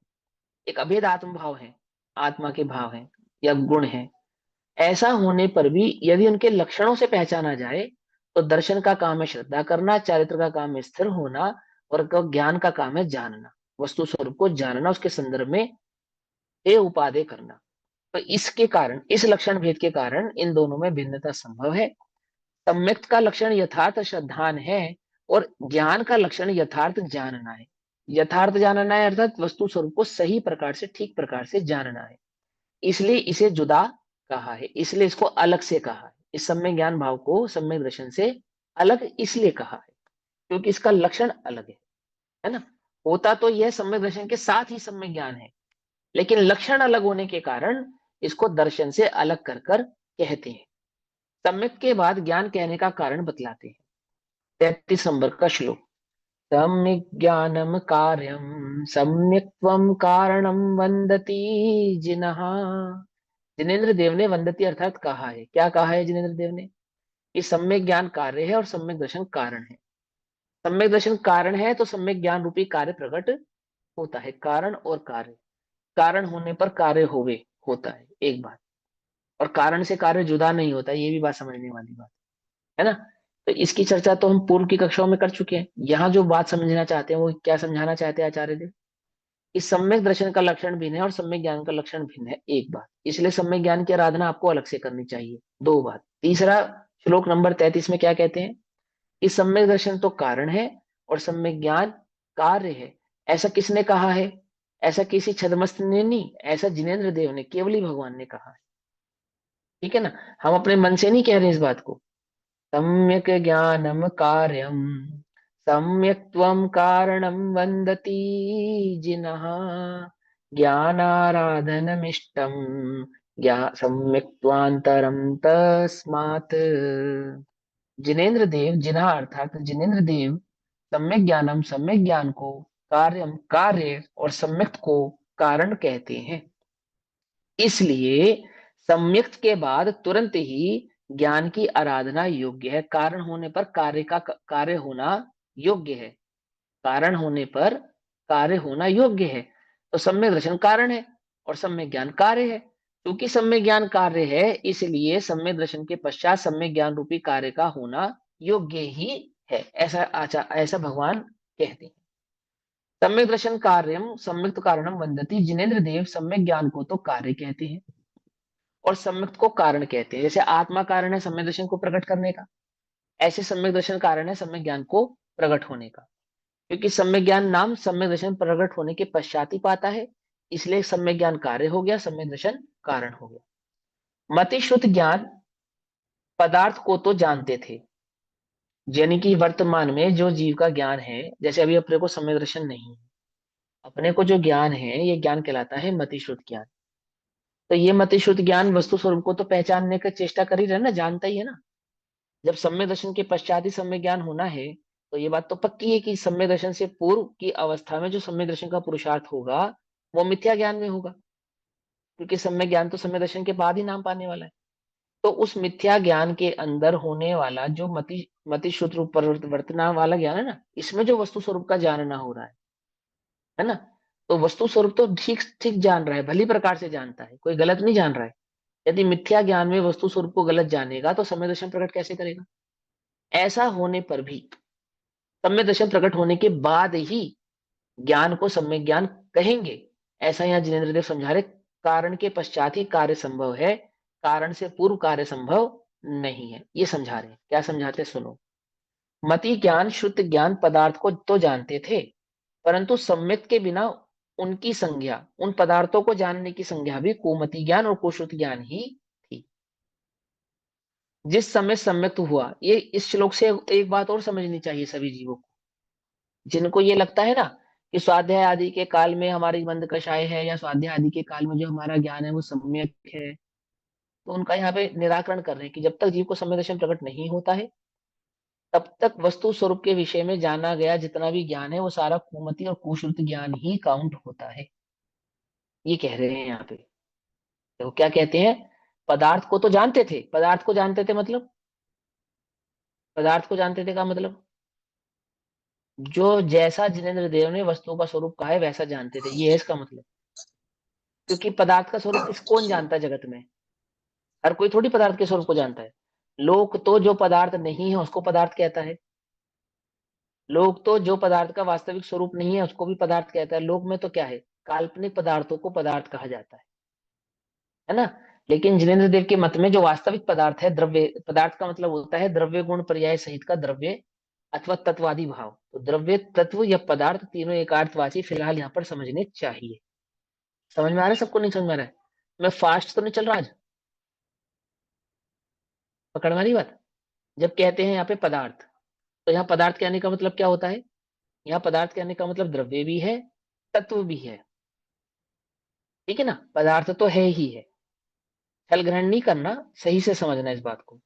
एक अभेद आत्म भाव है, आत्मा के भाव है या गुण है। ऐसा होने पर भी यदि उनके लक्षणों से पहचाना जाए तो दर्शन का काम है श्रद्धा करना, चारित्र का काम है स्थिर होना, और ज्ञान का काम है जानना, वस्तु स्वरूप को जानना, उसके संदर्भ में ये उपादेय करना। तो इसके कारण, इस लक्षण भेद के कारण इन दोनों में भिन्नता संभव है। सम्यक्त का लक्षण यथार्थ श्रद्धान है और ज्ञान का लक्षण यथार्थ जानना है। यथार्थ जानना है अर्थात वस्तु स्वरूप को सही प्रकार से, ठीक प्रकार से जानना है। इसलिए इसे जुदा कहा है, इसलिए इसको अलग से कहा है। इस सम्यक ज्ञान भाव को सम्यक दर्शन से अलग इसलिए कहा है क्योंकि इसका लक्षण अलग है ना। होता तो यह सम्यक दर्शन के साथ ही सम्यक ज्ञान है, लेकिन लक्षण अलग होने के कारण इसको दर्शन से अलग कर कर कहते हैं। सम्यक के बाद ज्ञान कहने का कारण बतलाते हैं। 33 नंबर का श्लोक। सम्यक ज्ञानम कार्यम सम्यक्त्वम कारणम वंदती जिनः। जिनेन्द्र देव ने वंदती अर्थात कहा है, क्या कहा है जिनेन्द्र देव ने, कि सम्यक ज्ञान कार्य है और सम्यक दर्शन कारण है। सम्यक दर्शन कारण है तो सम्यक ज्ञान रूपी कार्य प्रकट होता है। कारण और कार्य, कारण होने पर कार्य होता है एक बात, और कारण से कार्य जुदा नहीं होता, ये भी बात समझने वाली बात है ना। तो इसकी चर्चा तो हम पूर्व की कक्षाओं में कर चुके हैं। यहाँ जो बात समझना चाहते हैं वो क्या समझाना चाहते हैं आचार्य देव, कि सम्यक दर्शन का लक्षण भिन्न है और सम्यक ज्ञान का लक्षण भिन्न है, एक बात। इसलिए सम्यक ज्ञान की आराधना आपको अलग से करनी चाहिए, दो बात। तीसरा, श्लोक नंबर 33 में क्या कहते हैं कि सम्यक दर्शन तो कारण है और सम्यक ज्ञान कार्य है। ऐसा किसने कहा है? ऐसा किसी छदमस्त ने नहीं, ऐसा जिनेन्द्र देव ने, केवली भगवान ने कहा है। ठीक है ना, हम अपने मन से नहीं कह रहे इस बात को। सम्यक ज्ञानम कार्यम सम्यक्त्वम कारणम वंदती जिनः ज्ञानाराधनमिष्टम सम्यक्त्वांतरम तस्मात्। जिनेन्द्र देव, जिन्हा अर्थात जिनेन्द्र देव सम्यक ज्ञानम सम्यक ज्ञान को, कार्यम कार्य और सम्यक्त को कारण कहते हैं। इसलिए सम्यक्त के बाद तुरंत ही ज्ञान की आराधना योग्य है। कारण होने पर कार्य का कार्य होना योग्य है, कारण होने पर कार्य होना योग्य है। तो सम्यक दर्शन कारण है और सम्यक ज्ञान कार्य है। क्योंकि सम्यक ज्ञान कार्य है इसलिए सम्यक दर्शन के पश्चात सम्यक ज्ञान रूपी कार्य का होना योग्य ही है, ऐसा भगवान कहते हैं। सम्यक दर्शन कार्यम सम्यक्त कारणम वंदती। जिनेन्द्र देव सम्यक ज्ञान को तो कार्य कहते हैं और सम्यक्त को कारण कहते हैं। जैसे आत्मा कारण है सम्यक दर्शन को प्रकट करने का, ऐसे सम्यक दर्शन कारण है सम्यक ज्ञान को प्रकट होने का। क्योंकि सम्यक ज्ञान नाम सम्यक दर्शन प्रकट होने के पश्चात ही पाता है, इसलिए सम्यक ज्ञान कार्य हो गया, सम्यक दर्शन कारण हो गया। मतिश्रुत ज्ञान पदार्थ को तो जानते थे, यानी कि वर्तमान में जो जीव का ज्ञान है, जैसे अभी अपने को सम्यक दर्शन नहीं है, अपने को जो ज्ञान है ये ज्ञान कहलाता है मतिश्रुत ज्ञान। तो ये मतिश्रुत ज्ञान वस्तु स्वरूप को तो पहचानने की चेष्टा कर ही रहे ना, जानता ही है ना। जब सम्यक दर्शन के पश्चात ही सम्यक ज्ञान होना है तो ये बात तो पक्की है कि सम्यक दर्शन से पूर्व की अवस्था में जो सम्यक दर्शन का पुरुषार्थ होगा वो मिथ्या ज्ञान में होगा, क्योंकि सम्यक ज्ञान तो सम्यक दर्शन के बाद ही नाम पाने वाला है। तो उस मिथ्या ज्ञान के अंदर होने वाला जो मति शुद्ध रूप परिवर्तना वाला ज्ञान है ना, इसमें जो वस्तु स्वरूप का जानना हो रहा है ना, तो वस्तु स्वरूप तो ठीक ठीक जान रहा है, भली प्रकार से जानता है, कोई गलत नहीं जान रहा है। यदि मिथ्या ज्ञान में वस्तु स्वरूप को गलत जानेगा तो सम्यक दर्शन प्रकट कैसे करेगा? ऐसा होने पर भी सम्यक दर्शन प्रकट होने के बाद ही ज्ञान को सम्यक ज्ञान कहेंगे, ऐसा यहाँ जिनेन्द्र देव समझा रहे। कारण के पश्चात ही कार्य संभव है, कारण से पूर्व कार्य संभव नहीं है। ये समझा रहे हैं। क्या समझाते हैं? सुनो। मति ज्ञान श्रुत ज्ञान पदार्थ को तो जानते थे, परंतु सम्यक के बिना उनकी संज्ञा, उन पदार्थों को जानने की संज्ञा भी कुमति ज्ञान और कुश्रुत ज्ञान ही थी। जिस समय सम्यक हुआ, ये इस श्लोक से एक बात और समझनी चाहिए सभी जीवों को। जिनको ये लगता है ना कि स्वाध्याय आदि के काल में हमारी मंद कषाय है, या स्वाध्याय आदि के काल में जो हमारा ज्ञान है वो सम्यक है, तो उनका यहाँ पे निराकरण कर रहे हैं कि जब तक जीव को सम्यक दर्शन प्रकट नहीं होता है, तब तक वस्तु स्वरूप के विषय में जाना गया जितना भी ज्ञान है वो सारा कुमति और कुश्रुत ज्ञान ही काउंट होता है। ये कह रहे हैं यहाँ पे। तो क्या कहते हैं? पदार्थ को तो जानते थे, पदार्थ को जानते थे मतलब, पदार्थ को जानते थे का मतलब, जो जैसा जिनेन्द्र देव ने वस्तु का स्वरूप कहा है वैसा जानते थे, ये है इसका मतलब। क्योंकि पदार्थ का स्वरूप किस कौन जानता है जगत में? हर कोई थोड़ी पदार्थ के स्वरूप को जानता है। लोक तो जो पदार्थ नहीं है उसको पदार्थ कहता है। लोक तो जो पदार्थ का वास्तविक स्वरूप नहीं है उसको भी पदार्थ कहता है। लोक में तो क्या है? काल्पनिक पदार्थों को पदार्थ कहा जाता है ना। लेकिन जिनेन्द्र देव के मत में जो वास्तविक पदार्थ है, द्रव्य पदार्थ का मतलब होता है द्रव्य गुण पर्याय सहित का द्रव्य अथवा तत्वादी भाव। तो द्रव्य, तत्व या पदार्थ तीनों एकार्थवाची फिलहाल यहाँ पर समझने चाहिए। समझ में आ रहा है सबको? नहीं समझ में आ रहा है? मैं फास्ट तो नहीं चल रहा आज? पकड़ वाली बात। जब कहते हैं यहाँ पे पदार्थ, तो यहाँ पदार्थ कहने का मतलब क्या होता है? यहाँ पदार्थ कहने का मतलब द्रव्य भी है, तत्व भी है। ठीक है ना? पदार्थ तो है ही है, छल ग्रहण नहीं करना, सही से समझना इस बात को।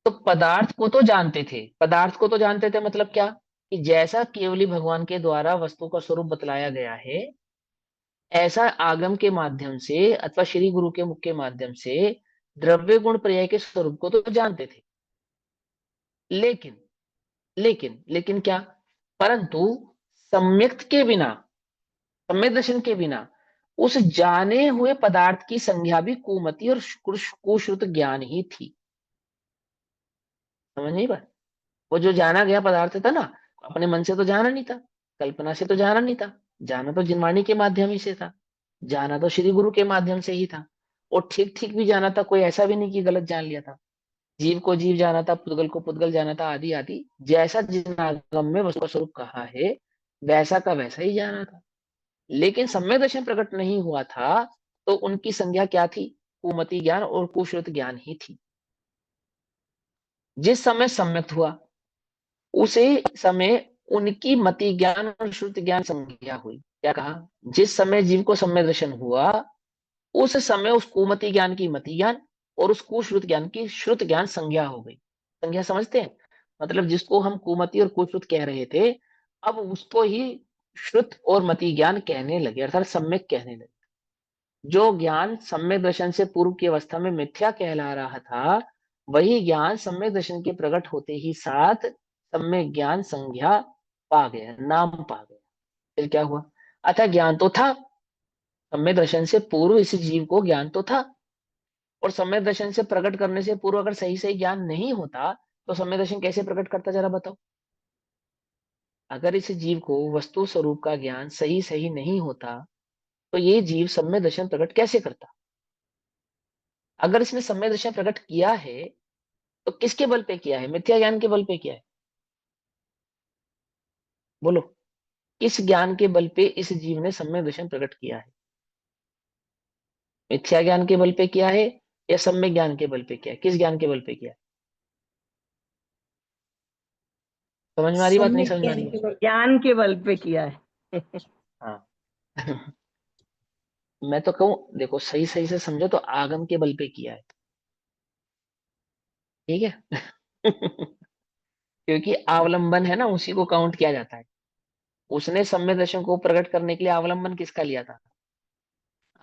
तो पदार्थ को तो जानते थे, पदार्थ को तो जानते थे मतलब क्या? कि जैसा केवली भगवान के द्वारा वस्तु का स्वरूप बतलाया गया है, ऐसा आगम के माध्यम से अथवा श्री गुरु के मुख के माध्यम से द्रव्य गुण पर्याय के स्वरूप को तो जानते थे। लेकिन लेकिन क्या? परंतु सम्यक के बिना, सम्यक दर्शन के बिना उस जाने हुए पदार्थ की संज्ञा भी कुमति और कुश्रुत ज्ञान ही थी। समझ नहीं बात? वो जो जाना गया पदार्थ था ना, अपने मन से तो जाना नहीं था, कल्पना से तो जाना नहीं था, जाना तो जिनवाणी के माध्यम ही से था, जाना तो श्री गुरु के माध्यम से ही था। और ठीक ठीक भी जाना था, कोई ऐसा भी नहीं कि गलत जान लिया था। जीव को जीव जाना था, पुद्गल को पुद्गल जाना था, आदि आदि। जैसा जिन आगम में वस्तु का स्वरूप कहा है वैसा का वैसा ही जाना था। लेकिन सम्यक दर्शन प्रकट नहीं हुआ था, तो उनकी संज्ञा क्या थी? कुमति ज्ञान और कुश्रुत ज्ञान ही थी। जिस समय सम्यक हुआ उसे समय उनकी मति ज्ञान और श्रुति ज्ञान संज्ञा हुई। क्या कहा? जिस समय जीव को सम्यक दर्शन हुआ उस समय उस कुमति ज्ञान की मति ज्ञान और उस कुश्रुत ज्ञान की श्रुत ज्ञान संज्ञा हो गई। संज्ञा समझते हैं? मतलब जिसको हम कुमति और कुश्रुत कह रहे थे, अब उसको ही श्रुत और मति ज्ञान कहने लगे, अर्थात सम्यक कहने लगे। जो ज्ञान सम्यक दर्शन से पूर्व की अवस्था में मिथ्या कहला रहा था, वही ज्ञान सम्यक दर्शन के प्रकट होते ही साथ सम्यक ज्ञान संज्ञा पा गया, नाम पा गया। फिर क्या हुआ? अतः ज्ञान तो था, सम्यक दर्शन से पूर्व इस जीव को ज्ञान तो था। और सम्यक दर्शन से प्रकट करने से पूर्व अगर सही सही ज्ञान नहीं होता, तो सम्यक दर्शन कैसे प्रकट करता, जरा बताओ? अगर इस जीव को वस्तु स्वरूप का ज्ञान सही सही नहीं होता, तो ये जीव सम्यक दर्शन प्रकट कैसे करता? अगर इसने सम्यक दर्शन प्रकट किया है, तो किसके बल पे किया है? मिथ्या ज्ञान के बल पे किया है। बोलो, किस ज्ञान के बल पे इस जीव ने सम्यक दर्शन प्रकट किया है? मिथ्या ज्ञान के बल पे किया है या सम्यक ज्ञान के बल पे किया है? किस ज्ञान के बल पे किया है? समझ में आ रही बात? नहीं सम्यक समझ में आ रही ज्ञान है? के बल। ज्ञान के बल पे किया है। हाँ। मैं तो कहूं, देखो सही सही से समझो तो आगम के बल पे किया है। ठीक है। क्योंकि अवलंबन है ना, उसी को काउंट किया जाता है। उसने सम्यक दर्शन को प्रकट करने के लिए अवलंबन किसका लिया था?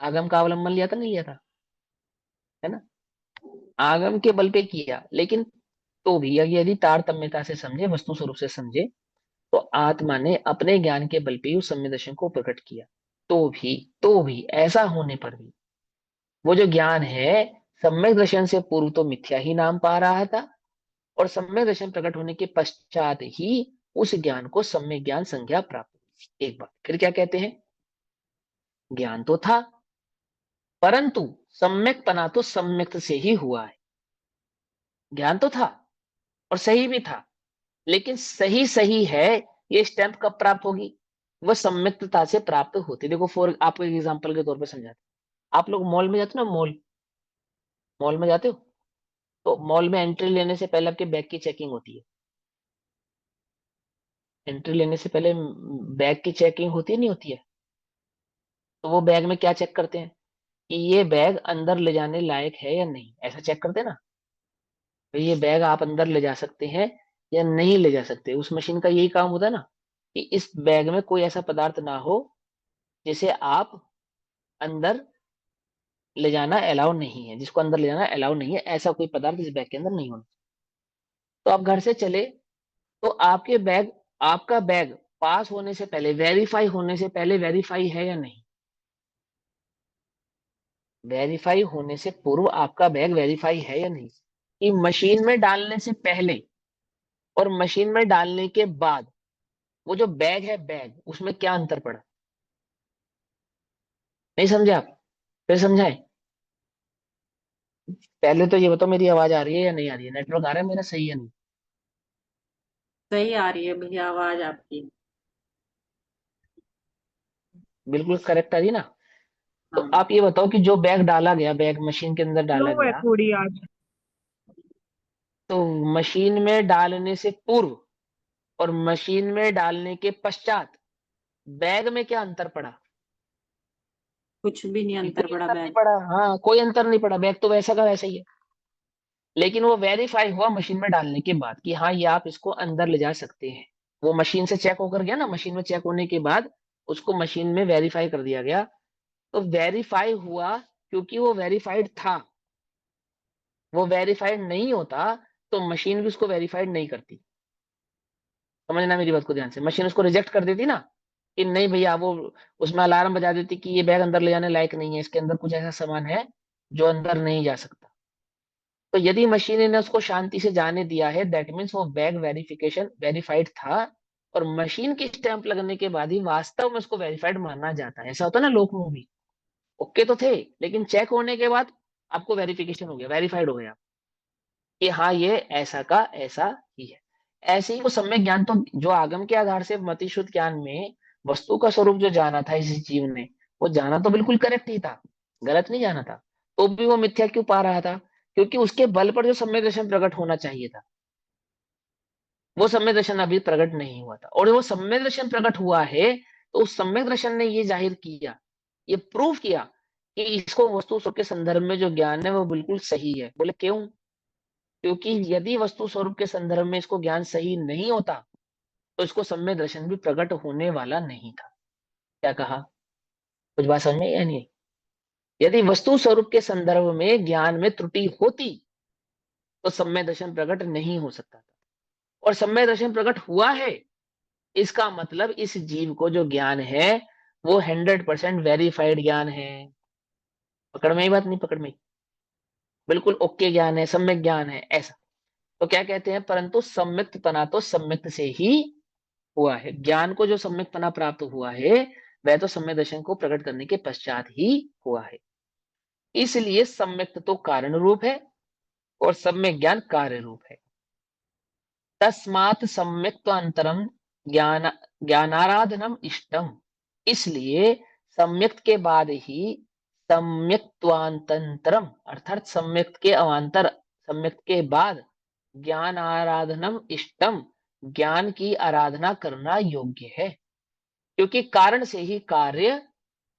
आगम का अवलंबन लिया था, नहीं लिया था? है ना? आगम के बल पे किया, लेकिन तो भी यदि तारतम्यता से समझे, वस्तु स्वरूप से समझे, तो आत्मा ने अपने ज्ञान के बल पे ही उस सम्यक दर्शन को प्रकट किया। तो भी ऐसा होने पर भी वो जो ज्ञान है, सम्यक दर्शन से पूर्व तो मिथ्या ही नाम पा रहा था, और सम्यक दर्शन प्रकट होने के पश्चात ही उस ज्ञान को सम्यक ज्ञान संज्ञा प्राप्त हुई। एक बात फिर क्या कहते हैं? ज्ञान तो था, परंतु सम्यकपना तो सम्यक्त से ही हुआ है। ज्ञान तो था और सही भी था, लेकिन सही सही है ये स्टैंप कब प्राप्त होगी? वह सम्यक्तता से प्राप्त होती। देखो फॉर आपको एक एग्जांपल के तौर पर समझाते, आप लोग मॉल में जाते हो ना, मॉल मॉल में जाते हो, तो मॉल में एंट्री लेने से पहले आपके बैग की चेकिंग होती है। एंट्री लेने से पहले बैग की चेकिंग होती है नहीं होती है? तो वो बैग में क्या चेक करते हैं कि ये बैग अंदर ले जाने लायक है या नहीं, ऐसा चेक करते हैं ना। तो ये बैग आप अंदर ले जा सकते हैं या नहीं ले जा सकते, उस मशीन का यही काम होता है ना, कि इस बैग में कोई ऐसा पदार्थ ना हो जिसे आप अंदर ले जाना अलाउ नहीं है, जिसको अंदर ले जाना अलाउ नहीं है, ऐसा कोई पदार्थ इस बैग के अंदर नहीं होना। तो आप घर से चले, तो आपके बैग, आपका बैग पास होने से पहले, वेरीफाई होने से पहले वेरीफाई है या नहीं? वेरीफाई होने से पूर्व आपका बैग वेरीफाई है या नहीं? कि मशीन में डालने से पहले और मशीन में डालने के बाद वो जो बैग है, बैग उसमें क्या अंतर पड़ा? नहीं समझे आप? फिर समझाएं। पहले तो ये बताओ, मेरी आवाज आ रही है या नहीं आ रही है? नेटवर्क आ रहा है मेरा सही है नहीं? सही आ रही है भैया आवाज आपकी। बिल्कुल करेक्ट आ रही है ना? तो हाँ। आप ये बताओ कि जो बैग डाला गया, बैग मशीन के अंदर लो डाला है गया, थोड़ी आज। तो मशीन में डालने से पूर्व और मशीन में डालने के पश्चात बैग में क्या अंतर पड़ा? कुछ भी नहीं कि अंतर कोई पड़ा अंतर नहीं बैग। पड़ा। हाँ, कोई अंतर नहीं पड़ा, बैग तो वैसा का वैसा ही है। लेकिन वो वेरीफाई हुआ मशीन में डालने के बाद कि हाँ ये आप इसको अंदर ले जा सकते हैं। वो मशीन से चेक होकर गया ना, मशीन में चेक होने के बाद उसको मशीन में वेरीफाई कर दिया गया। तो वेरीफाई हुआ क्योंकि वो वेरीफाइड था। वो वेरीफाइड नहीं होता तो मशीन भी उसको वेरीफाइड नहीं करती। समझना मेरी बात को ध्यान से, मशीन उसको रिजेक्ट कर देती ना, कि नहीं भैया, वो उसमें अलार्म बजा देती कि ये बैग अंदर ले जाने लायक नहीं है, इसके अंदर कुछ ऐसा सामान है जो अंदर नहीं जा सकता। तो यदि मशीन ने उसको शांति से जाने दिया है, दैट मीन्स वो बैग वेरिफिकेशन वेरीफाइड था, और मशीन की स्टैंप लगने के बाद ही वास्तव में उसको वेरीफाइड माना जाता है। ऐसा होता है ना, लोक मूवी ओके तो थे, लेकिन चेक होने के बाद आपको वेरिफिकेशन हो गया, वेरीफाइड हो गया कि हाँ ये ऐसा का ऐसा ही है। ऐसे ही वो सम्यक ज्ञान, तो जो आगम के आधार से मति शुद्ध ज्ञान में वस्तु का स्वरूप जो जाना था इस जीव ने, वो जाना तो बिल्कुल करेक्ट ही था, गलत नहीं जाना था। तो भी वो मिथ्या क्यों पा रहा था? क्योंकि उसके बल पर जो सम्यक दर्शन प्रकट होना चाहिए था, वो सम्यक दर्शन अभी प्रकट नहीं हुआ था। और वो सम्यक दर्शन प्रकट हुआ है, तो उस सम्यक दर्शन ने ये जाहिर किया, ये प्रूव किया कि इसको वस्तु स्वरूप के संदर्भ में जो ज्ञान है वो बिल्कुल सही है। बोले क्यों? क्योंकि यदि वस्तु स्वरूप के संदर्भ में इसको ज्ञान सही नहीं होता, तो इसको सम्यक दर्शन भी प्रकट होने वाला नहीं था। क्या कहा? कुछ बात समझ में या नहीं? यदि वस्तु स्वरूप के संदर्भ में ज्ञान में त्रुटि होती, तो सम्यक दर्शन प्रकट नहीं हो सकता था। और सम्यक दर्शन प्रकट हुआ है, इसका मतलब इस जीव को जो ज्ञान है वो 100% वेरीफाइड ज्ञान है। पकड़ में ही बात नहीं? पकड़ में ही? बिल्कुल ओके ज्ञान है, सम्यक ज्ञान है ऐसा। तो क्या कहते हैं, परंतु सम्यक्तपना तो सम्यक्त से ही हुआ है। ज्ञान को जो सम्यकपना प्राप्त हुआ है, वह तो सम्यक दर्शन को प्रकट करने के पश्चात ही हुआ है। इसलिए सम्यक्त तो कारण रूप है और सम्यक ज्ञान कार्य रूप है। तस्मात् सम्यक्त्वांतरम ज्ञान ज्ञानाराधनम इष्टम। इसलिए सम्यक्त के बाद ही सम्यक्त्वांतरम, अर्थात सम्यक्त के अवांतर, सम्यक्त के बाद ज्ञान आराधनम इष्टम, ज्ञान की आराधना करना योग्य है। क्योंकि कारण से ही कार्य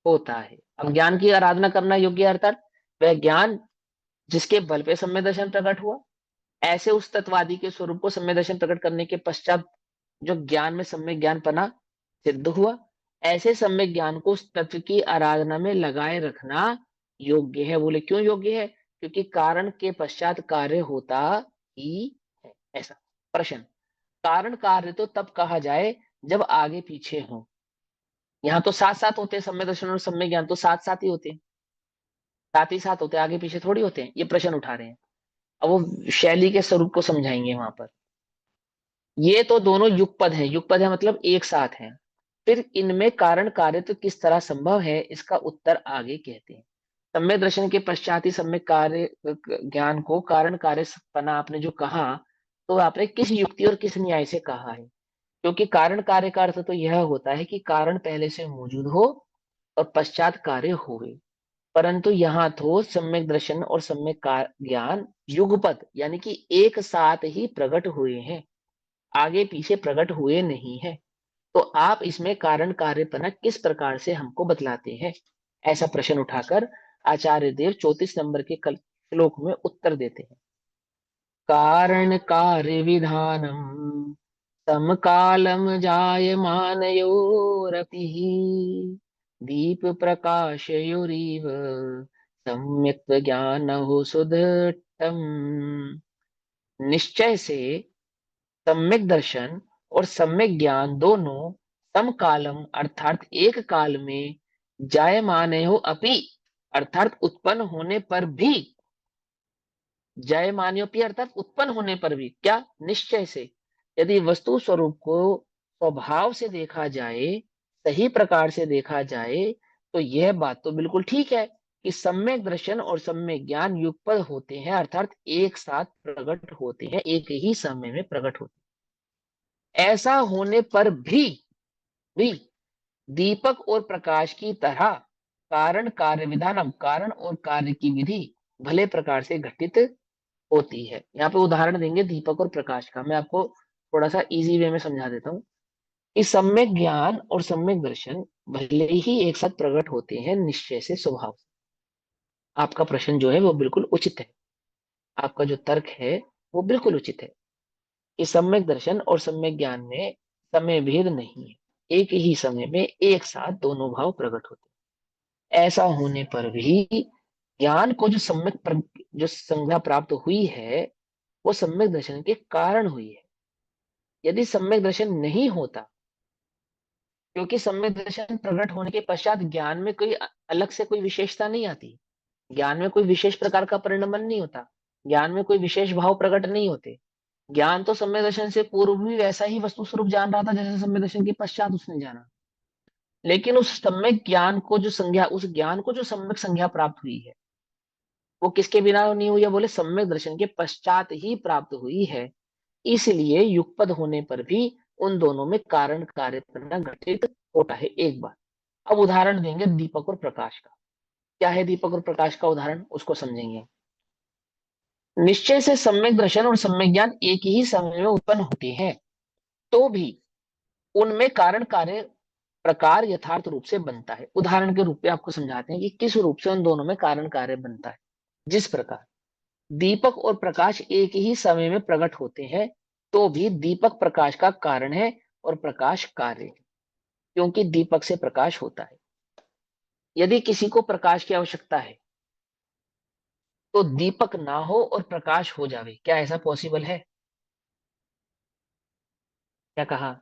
होता है। अब ज्ञान की आराधना करना योग्य है, अर्थात वह ज्ञान जिसके बल पे सम्यक दर्शन प्रकट हुआ। ऐसे उस तत्वादि के स्वरूप को सम्यक दर्शन प्रकट करने के पश्चात जो ज्ञान में सम्यक ज्ञान पना सिद्ध हुआ, ऐसे सम्यक ज्ञान को उस तत्व की आराधना में लगाए रखना योग्य है। बोले क्यों योग्य है? क्योंकि कारण के पश्चात कार्य होता ही है। ऐसा प्रश्न। कारण कार्य तो तब कहा जाए जब आगे पीछे हो। यहाँ तो साथ साथ होते हैं, सम्यक दर्शन और सम्यक ज्ञान तो साथ साथ ही होते हैं, साथ ही साथ होते हैं, आगे पीछे थोड़ी होते हैं। ये प्रश्न उठा रहे हैं। अब वो शैली के स्वरूप को समझाएंगे वहां पर। ये तो दोनों युगपद हैं, युगपद है मतलब एक साथ हैं। फिर इनमें कारण कार्य तो किस तरह संभव है, इसका उत्तर आगे कहते हैं। सम्यक दर्शन के पश्चात ही सम्यक कार्य ज्ञान को कारण कार्य पना आपने जो कहा, तो आपने किस युक्ति और किस न्याय से कहा है? क्योंकि कारण कार्य का अर्थ तो यह होता है कि कारण पहले से मौजूद हो और पश्चात कार्य हुए। परंतु यहाँ तो सम्यक दर्शन और सम्यक ज्ञान युगपत यानी कि एक साथ ही प्रकट हुए हैं, आगे पीछे प्रकट हुए नहीं है। तो आप इसमें कारण कार्यपना किस प्रकार से हमको बतलाते हैं? ऐसा प्रश्न उठाकर आचार्य देव 34 नंबर के श्लोक में उत्तर देते हैं। कारण कार्य विधानम समकालम जायमानयोरपि दीप प्रकाशयोरिव सम्यक् ज्ञानहुः सुदृढम्। निश्चय से सम्यक दर्शन और सम्यक ज्ञान दोनों समकालम अर्थात एक काल में जायमानयो अपि अर्थात उत्पन्न होने पर भी, जायमानयोपि अर्थात उत्पन्न होने पर भी क्या? निश्चय से। यदि वस्तु स्वरूप को स्वभाव से देखा जाए, सही प्रकार से देखा जाए, तो यह बात तो बिल्कुल ठीक है कि सम्यक दर्शन और सम्यक ज्ञान युगपद होते हैं, अर्थात एक साथ प्रकट होते हैं, एक ही समय में प्रकट होते हैं। ऐसा होने पर भी दीपक और प्रकाश की तरह कारण कार्य विधानम कारण और कार्य की विधि भले प्रकार से घटित होती है। यहाँ पे उदाहरण देंगे दीपक और प्रकाश का। मैं आपको थोड़ा सा इजी वे में समझा देता हूँ कि सम्यक ज्ञान और सम्यक दर्शन भले ही एक साथ प्रकट होते हैं निश्चय से, स्वभाव से। आपका प्रश्न जो है वो बिल्कुल उचित है, आपका जो तर्क है वो बिल्कुल उचित है कि सम्यक दर्शन और सम्यक ज्ञान में समय भेद नहीं है, एक ही समय में एक साथ दोनों भाव प्रकट होते हैं। ऐसा होने पर भी ज्ञान को जो जो संज्ञा प्राप्त हुई है वो सम्यक दर्शन के कारण हुई है। यदि सम्यक दर्शन नहीं होता, क्योंकि सम्यक दर्शन प्रकट होने के पश्चात ज्ञान में कोई अलग से कोई विशेषता नहीं आती, ज्ञान में कोई विशेष प्रकार का परिणमन नहीं होता, ज्ञान में कोई विशेष भाव प्रकट नहीं होते। ज्ञान तो सम्यक दर्शन से पूर्व भी वैसा ही वस्तु स्वरूप जान रहा था जैसे सम्यक दर्शन के पश्चात उसने जाना। लेकिन उस सम्यक ज्ञान को जो संज्ञा, उस ज्ञान को जो सम्यक संज्ञा प्राप्त हुई है वो किसके बिना नहीं हुई है? बोले सम्यक दर्शन के पश्चात ही प्राप्त हुई है। इसलिए युगपद होने पर भी उन दोनों में कारण कार्य घटित होता है। एक बात, अब उदाहरण देंगे दीपक और प्रकाश का। क्या है दीपक और प्रकाश का उदाहरण, उसको समझेंगे। निश्चय से सम्यक दर्शन और सम्यक ज्ञान एक ही समय में उत्पन्न होते हैं, तो भी उनमें कारण कार्य प्रकार यथार्थ रूप से बनता है। उदाहरण के रूप में आपको समझाते हैं कि किस रूप से उन दोनों में कारण कार्य बनता है। जिस प्रकार दीपक और प्रकाश एक ही समय में प्रकट होते हैं, तो भी दीपक प्रकाश का कारण है और प्रकाश कार्य है, क्योंकि दीपक से प्रकाश होता है। यदि किसी को प्रकाश की आवश्यकता है तो दीपक ना हो और प्रकाश हो जावे, क्या ऐसा पॉसिबल है? क्या कहा?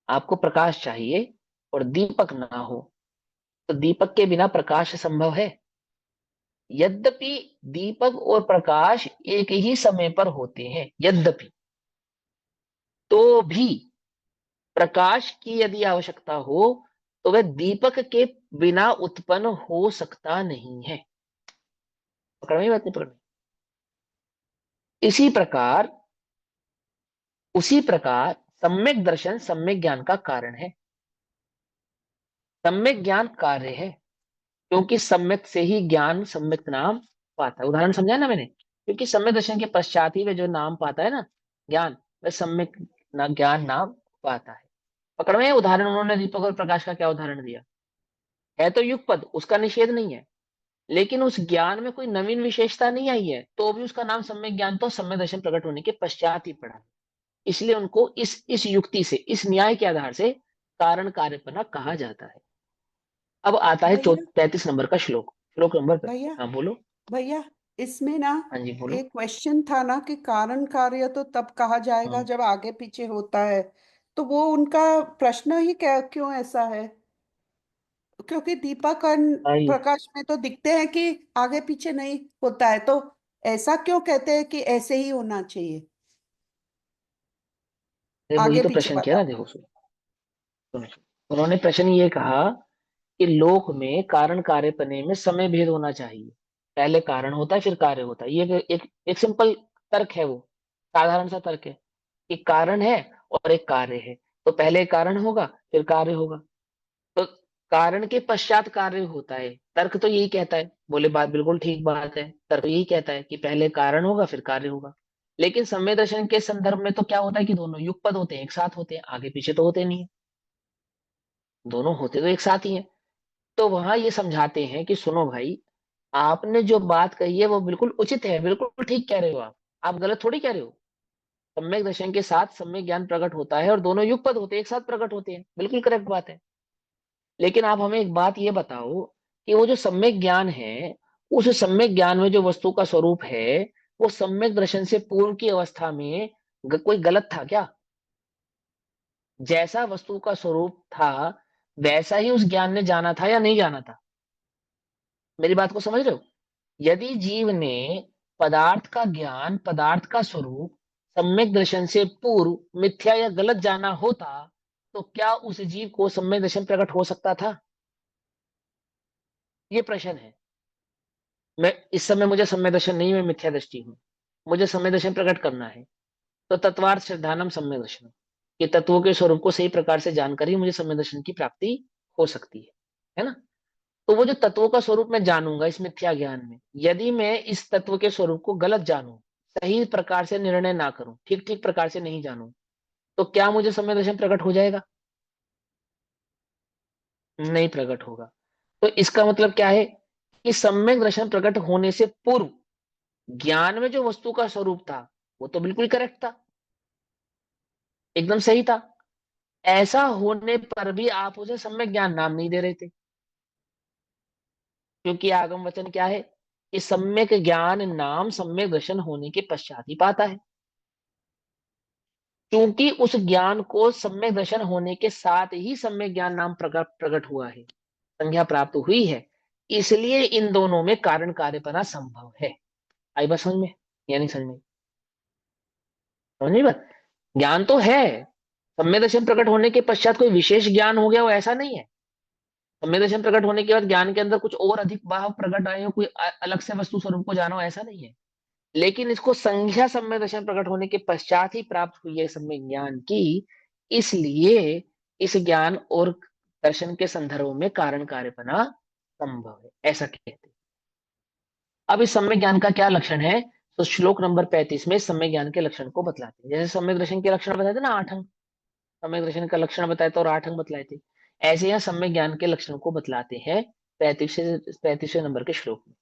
आपको प्रकाश चाहिए और दीपक ना हो, तो दीपक के बिना प्रकाश संभव है? यद्यपि दीपक और प्रकाश एक ही समय पर होते हैं, यद्यपि, तो भी प्रकाश की यदि आवश्यकता हो तो वह दीपक के बिना उत्पन्न हो सकता नहीं है। पकड़ में बात नहीं? पकड़ में। इसी प्रकार उसी प्रकार सम्यक दर्शन सम्यक ज्ञान का कारण है, सम्यक ज्ञान कार्य है, क्योंकि सम्यक से ही ज्ञान सम्यक नाम पाता है। उदाहरण समझा ना मैंने? क्योंकि सम्यक दर्शन के पश्चात ही वह जो नाम पाता है ना ज्ञान, वह सम्यक ज्ञान नाम पाता है। पकड़ में? उदाहरण उन्होंने दीपक और प्रकाश का क्या उदाहरण दिया है, तो युगपद, उसका निषेध नहीं है, लेकिन उस ज्ञान में कोई नवीन विशेषता नहीं आई है, तो भी उसका नाम सम्यक ज्ञान तो सम्यक दर्शन प्रकट होने के पश्चात ही पड़ा है। इसलिए उनको इस युक्ति से, इस न्याय के आधार से कारण कार्यपना कहा जाता है। अब आता है भैया 35 नंबर का श्लोक, श्लोक नंबर भैया हाँ बोलो। भैया इसमें ना हाँ जी बोलो। एक क्वेश्चन था ना कि कारण कार्य तो तब कहा जाएगा हाँ जब आगे पीछे होता है, तो वो उनका प्रश्न ही क्या क्यों ऐसा है? क्योंकि दीपक और आई, प्रकाश में तो दिखते हैं कि आगे पीछे नहीं होता है, तो ऐसा क्यों कहते हैं कि ऐसे ही होना चाहिए, अरे वही आगे तो पीछे प्रश्न किया वाला? ना, देखो सुनो सुनो। उन्होंने प्रश्न ये कहा कि लोक में कारण कार्यपने में समय भेद होना चाहिए। पहले कारण होता है फिर कार्य होता है। ये एक सिंपल तर्क है, वो साधारण सा तर्क है कि कारण है और एक कार्य है, तो पहले कारण होगा फिर कार्य होगा। तो कारण के पश्चात कार्य होता है, तर्क तो यही कहता है। बोले बात बिल्कुल ठीक बात है, तर्क यही कहता है कि पहले कारण होगा फिर कार्य होगा। लेकिन समय दर्शन के संदर्भ में तो क्या होता है कि दोनों युगपद होते हैं, एक साथ होते हैं, आगे पीछे तो होते नहीं है। दोनों होते तो एक साथ ही है। तो वहां ये समझाते हैं कि सुनो भाई, आपने जो बात कही है वो बिल्कुल उचित है, बिल्कुल ठीक कह रहे हो आप गलत थोड़ी कह रहे हो। सम्यक दर्शन के साथ सम्यक ज्ञान प्रकट होता है और दोनों युगपद होते हैं, एक साथ प्रकट होते हैं, बिल्कुल करेक्ट बात है। लेकिन आप हमें एक बात ये बताओ कि वो जो सम्यक ज्ञान है, उस सम्यक ज्ञान में जो वस्तु का स्वरूप है, वो सम्यक दर्शन से पूर्व की अवस्था में कोई गलत था क्या? जैसा वस्तु का स्वरूप था वैसा ही उस ज्ञान ने जाना था या नहीं जाना था? मेरी बात को समझ रहे हो? यदि जीव ने पदार्थ का ज्ञान, पदार्थ का स्वरूप सम्यक दर्शन से पूर्व मिथ्या या गलत जाना होता, तो क्या उस जीव को सम्यक दर्शन प्रकट हो सकता था? ये प्रश्न है। मैं इस समय मुझे सम्यक दर्शन नहीं, मैं मिथ्या दृष्टि हूं, मुझे सम्यक दर्शन प्रकट करना है। तो तत्वार्थ श्रद्धानम सम्यक दर्शन, ये तत्वों के स्वरूप को सही प्रकार से जानकर ही मुझे सम्यक दर्शन की प्राप्ति हो सकती है ना? तो वो जो तत्वों का स्वरूप मैं जानूंगा इस मिथ्या ज्ञान में, यदि मैं इस तत्व के स्वरूप को गलत जानूं, सही प्रकार से निर्णय ना करूं, ठीक ठीक प्रकार से नहीं जानूं, तो क्या मुझे सम्यक दर्शन प्रकट हो जाएगा? नहीं प्रकट होगा। तो इसका मतलब क्या है कि सम्यक दर्शन प्रकट होने से पूर्व ज्ञान में जो वस्तु का स्वरूप था वो तो बिल्कुल करेक्ट था, एकदम सही था। ऐसा होने पर भी आप उसे सम्यक ज्ञान नाम नहीं दे रहे थे, क्योंकि आगम वचन क्या है कि सम्यक ज्ञान नाम सम्यक दर्शन होने के पश्चात ही पाता है। क्योंकि उस ज्ञान को सम्यक दर्शन होने के साथ ही सम्यक ज्ञान नाम प्रकट प्रकट हुआ है, संज्ञा प्राप्त हुई है, इसलिए इन दोनों में कारण कार्यपना संभव है। आई बात समझ में या नहीं समझ में? समझ में बात? ज्ञान तो है, सम्यक दर्शन प्रकट होने के पश्चात कोई विशेष ज्ञान हो गया वो ऐसा नहीं है। सम्यक दर्शन प्रकट होने के बाद ज्ञान के अंदर कुछ और अधिक भाव प्रकट आए हो, कोई अलग से वस्तु स्वरूप को जानो, ऐसा नहीं है। लेकिन इसको संख्या सम्यक दर्शन प्रकट होने के पश्चात ही प्राप्त हुई है सम्यक ज्ञान की, इसलिए इस ज्ञान और दर्शन के संदर्भ में कारण कार्यपना संभव है, ऐसा कहते हैं। अब इस सम्यक ज्ञान का क्या लक्षण है? तो श्लोक नंबर 35 में सम्यक ज्ञान के लक्षण को बतलाते हैं। जैसे सम्यक दर्शन के लक्षण बताए थे ना 8 अंग, सम्यक दर्शन का लक्षण बताए थे और 8 अंग बतलाए थे, ऐसे यहाँ सम्यक ज्ञान के लक्षण को बतलाते हैं 35वें नंबर के श्लोक में।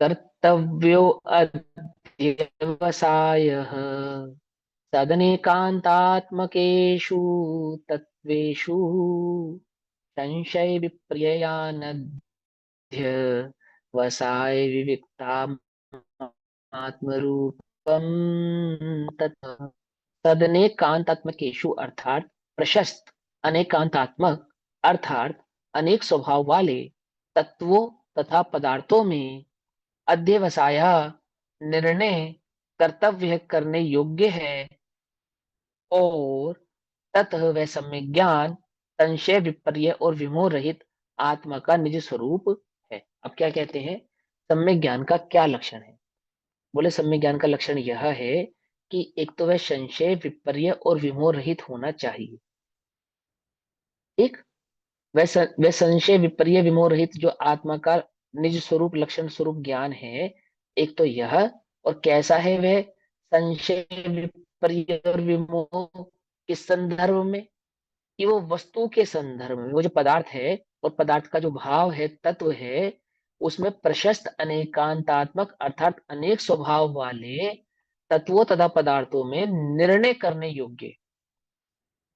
कर्तव्यो अध्यवसायः सदनेकान्तात्मकेषु तत्त्वेषु संशय विपर्ययानध्यवसाय विविक्तात्मरूपम तत् तदनेकांतात्मकेषु अर्थात प्रशस्त अनेकांतात्मक अर्थात अनेक स्वभाव वाले तत्वों तथा पदार्थों में अध्यवसाया निर्णय कर्तव्य करने योग्य है, और ततः वह सम्यक ज्ञान संशय विपर्य और विमोह रहित आत्मा का निज स्वरूप है। अब क्या कहते हैं सम्यक ज्ञान का क्या लक्षण है? बोले सम्यक ज्ञान का लक्षण यह है कि एक तो वह संशय विपर्य और विमोह रहित होना चाहिए। एक वह संशय विपर्य विमोह रहित जो आत्मा का निज स्वरूप लक्षण स्वरूप ज्ञान है, एक तो यह, और कैसा है वह संशय विपर्य और विमोह किस संदर्भ में? कि वो वस्तु के संदर्भ में, वो जो पदार्थ है और पदार्थ का जो भाव है, तत्व है, उसमें प्रशस्त अनेकांतात्मक अर्थात अनेक स्वभाव वाले तत्वों तथा पदार्थों में निर्णय करने योग्य,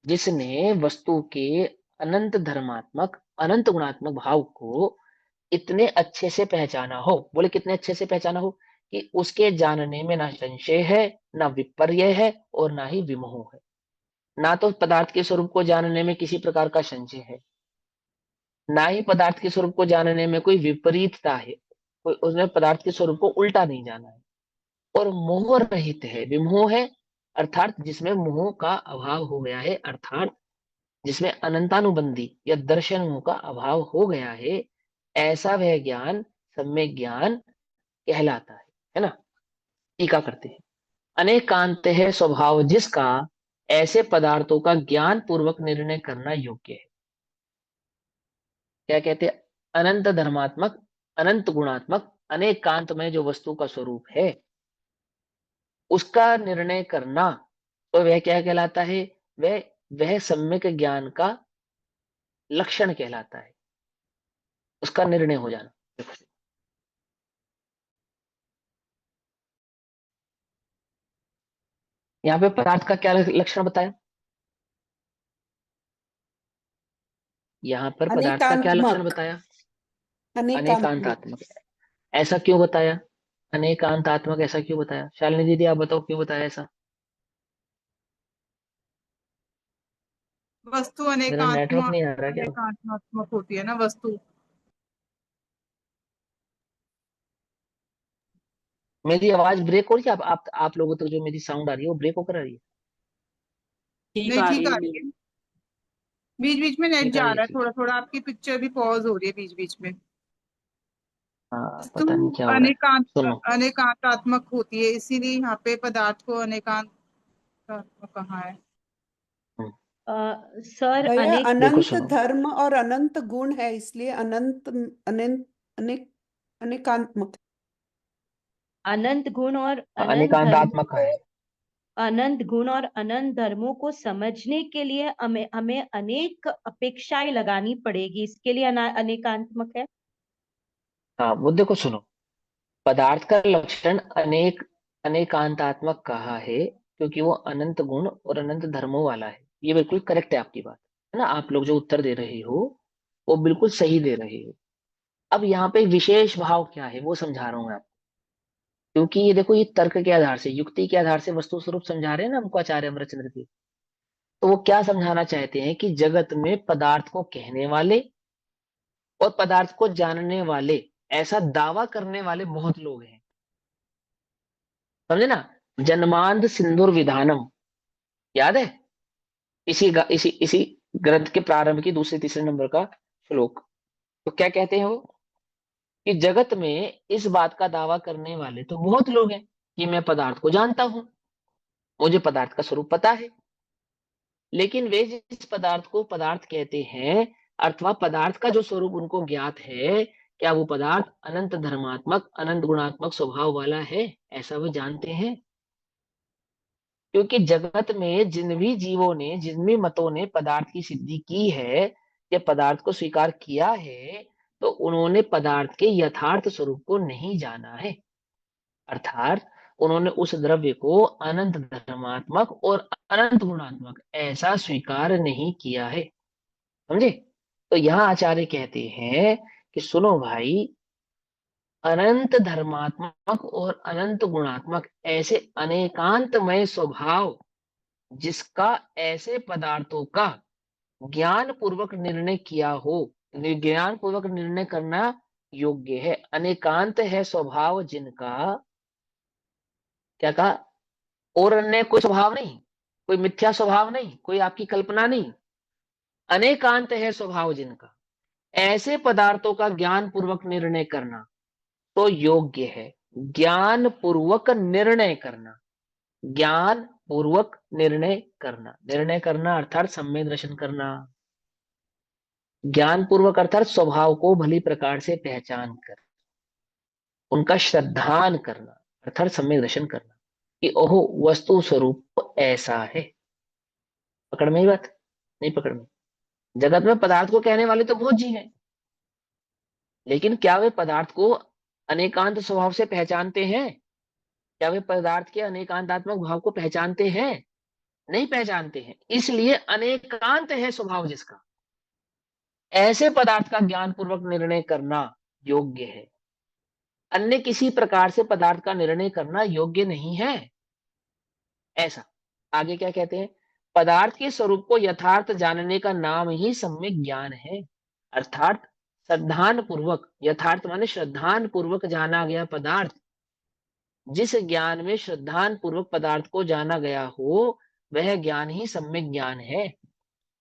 जिसने वस्तु के अनंत धर्मात्मक अनंत गुणात्मक भाव को इतने अच्छे से पहचाना हो। बोले कितने अच्छे से पहचाना हो कि उसके जानने में ना संशय है, ना विपर्य है और ना ही विमोह है। ना तो पदार्थ के स्वरूप को जानने में किसी प्रकार का संशय है, ना ही पदार्थ के स्वरूप को जानने में कोई विपरीतता है, कोई उसने पदार्थ के स्वरूप को उल्टा नहीं जाना है, और मोह रहित है, विमोह है, अर्थात जिसमें मोह का अभाव हो गया है, अर्थात जिसमें अनंतानुबंधी या दर्शन का अभाव हो गया है, ऐसा वह ज्ञान सम्यक ज्ञान कहलाता है ना। टीका करते हैं। अनेकांत है स्वभाव जिसका, ऐसे पदार्थों का ज्ञान पूर्वक निर्णय करना योग्य है। क्या कहते हैं? अनंत धर्मात्मक, अनंत गुणात्मक, अनेकांत में जो वस्तु का स्वरूप है उसका निर्णय करना, तो वह क्या कहलाता है? वह सम्यक ज्ञान का लक्षण कहलाता है, उसका निर्णय हो जाना। देखो, यहाँ पे पदार्थ का क्या लक्षण बताया? यहाँ पर पदार्थ का क्या लक्षण अनेकांतमक, बताया? अनेकांतमक। अनेकांतात्मक। ऐसा क्यों बताया? अनेकांतात्मक ऐसा क्यों बताया? शालिनी दीदी आप बताओ क्यों बताया ऐसा? वस्तु मेरा नेटवर्क अनेकात्मक नहीं आ रहा क्या? अनेकात्मक होती है ना वस्तु। मेरी आवाज ब्रेक हो रही है? आप लोगों तक जो मेरी साउंड आ रही है वो ब्रेक होकर आ रही है? ठीक नहीं आ ठीक रही आ है रही बिल्कुल। है। बीच बीच में नेट ठीक आ जा रही है, रहा है, ठीक। थोड़ा थोड़ा आपकी पिक्चर भी पॉज हो रही है बीच बीच में। हाँ, वस्तु पता नहीं क्या हो रहा है। अनेकांत सुनो, अनेकांतात्मक होती है, इसीलिए यहाँ पे पदार्थ को अनेकांतात्मक कहा है। सर भैया अनेक देखो अनंत सुनो, धर्म और अनंत गुण है, इसलिए अनंत अनंत अनेक अनेकांतमक। अनंत गुण और अनंत धर्मों अनेकांतात्मक को है। अनंत गुण और अनंत धर्मों को समझने के लिए हमें हमें अनेक अपेक्षाएं लगानी पड़ेगी, इसके लिए अनेकात्मक है। हाँ, वो देखो सुनो, पदार्थ का लक्षण अनेकांतात्मक कहा है क्योंकि वो अनंत गुण और अनंत धर्मों वाला है। ये बिल्कुल करेक्ट है आपकी बात, है ना। आप लोग जो उत्तर दे रहे हो वो बिल्कुल सही दे रहे हो। अब यहाँ पे विशेष भाव क्या है वो समझा रहा हूँ मैं आपको। क्योंकि ये देखो, ये तर्क के आधार से, युक्ति के आधार से वस्तु स्वरूप समझा रहे हैं ना हमको आचार्य अमरचंद्र जी। तो वो क्या समझाना चाहते हैं कि जगत में पदार्थ को कहने वाले और पदार्थ को जानने वाले, ऐसा दावा करने वाले बहुत लोग हैं। समझे ना? जन्मांध सिंदूर विधानम, याद है? इसी ग्रंथ के प्रारंभ की दूसरे तीसरे नंबर का श्लोक। तो क्या कहते हैं वो? कि जगत में इस बात का दावा करने वाले तो बहुत लोग हैं कि मैं पदार्थ को जानता हूं, मुझे पदार्थ का स्वरूप पता है। लेकिन वे जिस पदार्थ को पदार्थ कहते हैं, अथवा पदार्थ का जो स्वरूप उनको ज्ञात है, क्या वो पदार्थ अनंत धर्मात्मक अनंत गुणात्मक स्वभाव वाला है, ऐसा वो जानते हैं? क्योंकि जगत में जिन भी जीवों ने, जिन भी मतों ने पदार्थ की सिद्धि की है या पदार्थ को स्वीकार किया है, तो उन्होंने पदार्थ के यथार्थ स्वरूप को नहीं जाना है। अर्थात उन्होंने उस द्रव्य को अनंत धर्मात्मक और अनंत गुणात्मक ऐसा स्वीकार नहीं किया है। समझे? तो यहाँ आचार्य कहते हैं कि सुनो भाई, अनंत धर्मात्मक और अनंत गुणात्मक ऐसे अनेकांतमय स्वभाव जिसका ऐसे पदार्थों का ज्ञान पूर्वक निर्णय किया हो, ज्ञान पूर्वक निर्णय करना योग्य है। अनेकांत है स्वभाव जिनका, क्या कहा? और अन्य कोई स्वभाव नहीं, कोई मिथ्या स्वभाव नहीं, कोई आपकी कल्पना नहीं। अनेकांत है स्वभाव जिनका, ऐसे पदार्थों का ज्ञान पूर्वक निर्णय करना तो योग्य है। ज्ञान पूर्वक निर्णय करना, ज्ञान पूर्वक निर्णय करना, निर्णय करना अर्थात सम्यक दर्शन करना। ज्ञान पूर्वक अर्थात स्वभाव को भली प्रकार से पहचान कर उनका श्रद्धान करना, अर्थात सम्यक दर्शन करना कि ओहो वस्तु स्वरूप ऐसा है। पकड़ में ही बात? नहीं पकड़ में? जगत में पदार्थ को कहने वाले तो बहुत जीव हैं, लेकिन क्या वे पदार्थ को अनेकांत स्वभाव से पहचानते हैं? क्या वे पदार्थ के अनेकांतात्मक भाव को पहचानते हैं? नहीं पहचानते हैं। इसलिए अनेकांत है स्वभाव जिसका, ऐसे पदार्थ का ज्ञान पूर्वक निर्णय करना योग्य है। अन्य किसी प्रकार से पदार्थ का निर्णय करना योग्य नहीं है। ऐसा आगे क्या कहते हैं? पदार्थ के स्वरूप को यथार्थ जानने का नाम ही सम्यक ज्ञान है। अर्थात श्रद्धान पूर्वक, यथार्थ माने श्रद्धान पूर्वक जाना गया पदार्थ, जिस ज्ञान में श्रद्धान पूर्वक पदार्थ को जाना गया हो, वह ज्ञान ही सम्यक ज्ञान है।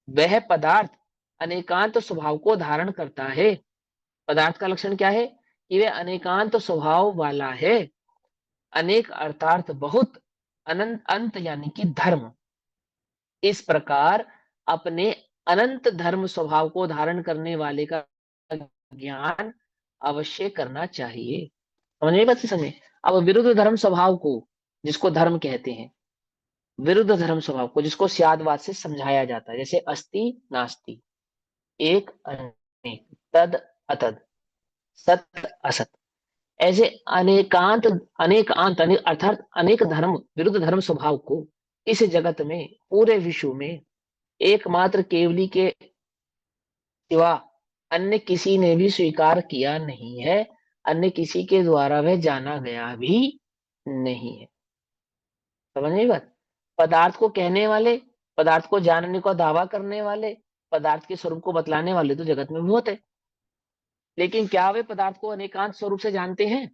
वह पदार्थ अनेकांत स्वभाव को धारण करता है। पदार्थ का लक्षण क्या है कि वह अनेकांत स्वभाव वाला है। अनेक अर्थात बहुत, अनंत अंत यानी कि धर्म। इस प्रकार अपने अनंत धर्म स्वभाव को धारण करने वाले का ज्ञान अवश्य करना चाहिए। समझ में बात की समझे। अब विरुद्ध धर्म स्वभाव को, जिसको धर्म कहते हैं, विरुद्ध धर्म स्वभाव को जिसको स्यादवाद से समझाया जाता है, जैसे अस्ति नास्ति, एक अनेक, तद अतद, सत असत, ऐसे अनेकांत अनेकांत अर्थात अनेक धर्म विरुद्ध धर्म स्वभाव को इस जगत में, पूरे विश्व में एकमात्र केवली के सिवा अन्य किसी ने भी स्वीकार किया नहीं है। अन्य किसी के द्वारा वह जाना गया भी नहीं है। समझ में बात। पदार्थ को कहने वाले, पदार्थ को जानने का दावा करने वाले, पदार्थ के स्वरूप को बतलाने वाले तो जगत में बहुत है, लेकिन क्या वे पदार्थ को अनेकांत स्वरूप से जानते हैं?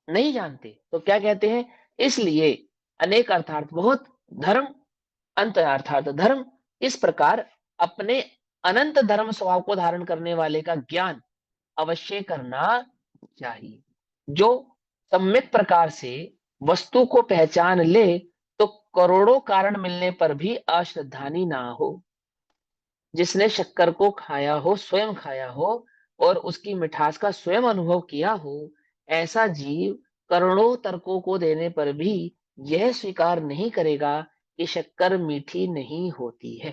नहीं जानते। तो क्या कहते हैं, इसलिए अनेक अर्थात बहुत, धर्म अंत अर्थात धर्म, इस प्रकार अपने अनंत धर्म स्वभाव को धारण करने वाले का ज्ञान अवश्य करना चाहिए। जो सम्यक प्रकार से वस्तु को पहचान ले तो करोड़ों कारण मिलने पर भी अश्रद्धानी ना हो। जिसने शक्कर को खाया हो, स्वयं खाया हो और उसकी मिठास का स्वयं अनुभव किया हो, ऐसा जीव करोड़ों तर्कों को देने पर भी यह स्वीकार नहीं करेगा कि शक्कर मीठी नहीं होती है।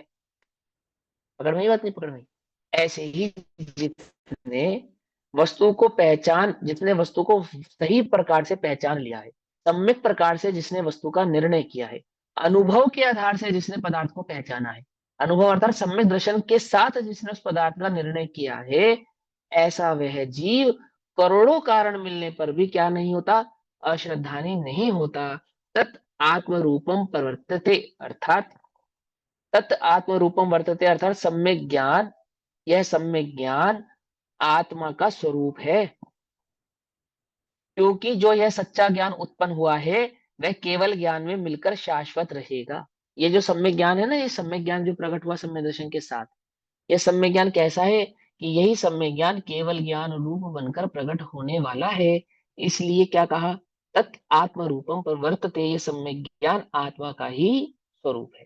पकड़ में, बात नहीं पकड़ में। ऐसे ही जितने जितने वस्तु को सही प्रकार से पहचान लिया है, सम्यक प्रकार से जिसने वस्तु का निर्णय किया है, अनुभव के आधार से जिसने पदार्थ को पहचाना है, अनुभव अर्थात सम्यक दर्शन के साथ जिसने उस पदार्थ का निर्णय किया है, ऐसा वह जीव करोड़ों कारण मिलने पर भी क्या नहीं होता, अश्रद्धानी नहीं होता। तत् आत्मरूपम प्रवर्तते अर्थात तत् आत्मरूपम वर्तते अर्थात सम्यक ज्ञान, यह सम्यक ज्ञान आत्मा का स्वरूप है। क्योंकि जो यह सच्चा ज्ञान उत्पन्न हुआ है वह केवल ज्ञान में मिलकर शाश्वत रहेगा। ये जो सम्यक ज्ञान है ना, ये सम्यक ज्ञान जो प्रकट हुआ सम्यक दर्शन के साथ, यह सम्यक ज्ञान कैसा है कि यही सम्यक ज्ञान केवल ज्ञान रूप बनकर प्रकट होने वाला है। इसलिए क्या कहा, तत् आत्म रूपम प्रवर्तते, ये सम्यक ज्ञान आत्मा का ही स्वरूप है।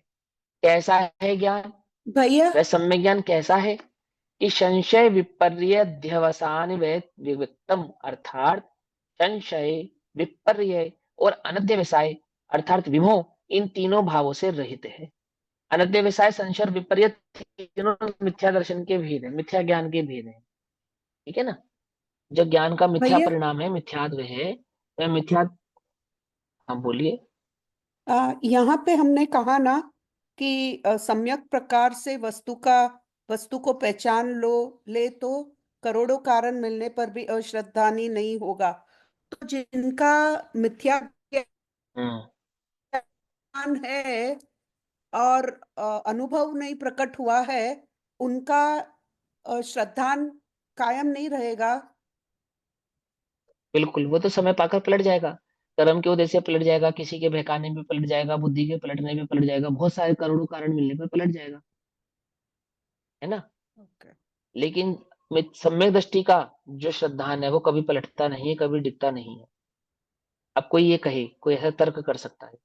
कैसा है ज्ञान, भैया वह सम्यक ज्ञान कैसा है कि संशय विपर्य ध्यवसान विविक्तम अर्थात संशय, विपर्य और अनध्यवसाय अर्थात विमोह, इन तीनों भावों से रहित है। अनध्यवसाय, संशय और विपर्य तीनों मिथ्या दर्शन के भेद है, मिथ्या ज्ञान के भेद है। ठीक है ना। जो ज्ञान का मिथ्या भैया परिणाम है, मिथ्यात्व है, वह मिथ्या। हाँ बोलिए। यहाँ पे हमने कहा ना कि सम्यक प्रकार से वस्तु को पहचान ले तो करोड़ों कारण मिलने पर भी अश्रद्धानी नहीं होगा। तो जिनका मिथ्या हम्म ज्ञान है और अनुभव नहीं प्रकट हुआ है, उनका श्रद्धान कायम नहीं रहेगा। बिल्कुल, वो तो समय पाकर पलट जाएगा। कर्म के उदय से पलट जाएगा, किसी के बहकाने में पलट जाएगा, बुद्धि के पलटने में पलट जाएगा, बहुत सारे करोड़ों कारण मिलने पर पलट जाएगा, है ना। ओके। लेकिन सम्यक दृष्टि का जो श्रद्धान है वो कभी पलटता नहीं है, कभी डिगता नहीं है। अब कोई ये कहे, कोई ऐसा तर्क कर सकता है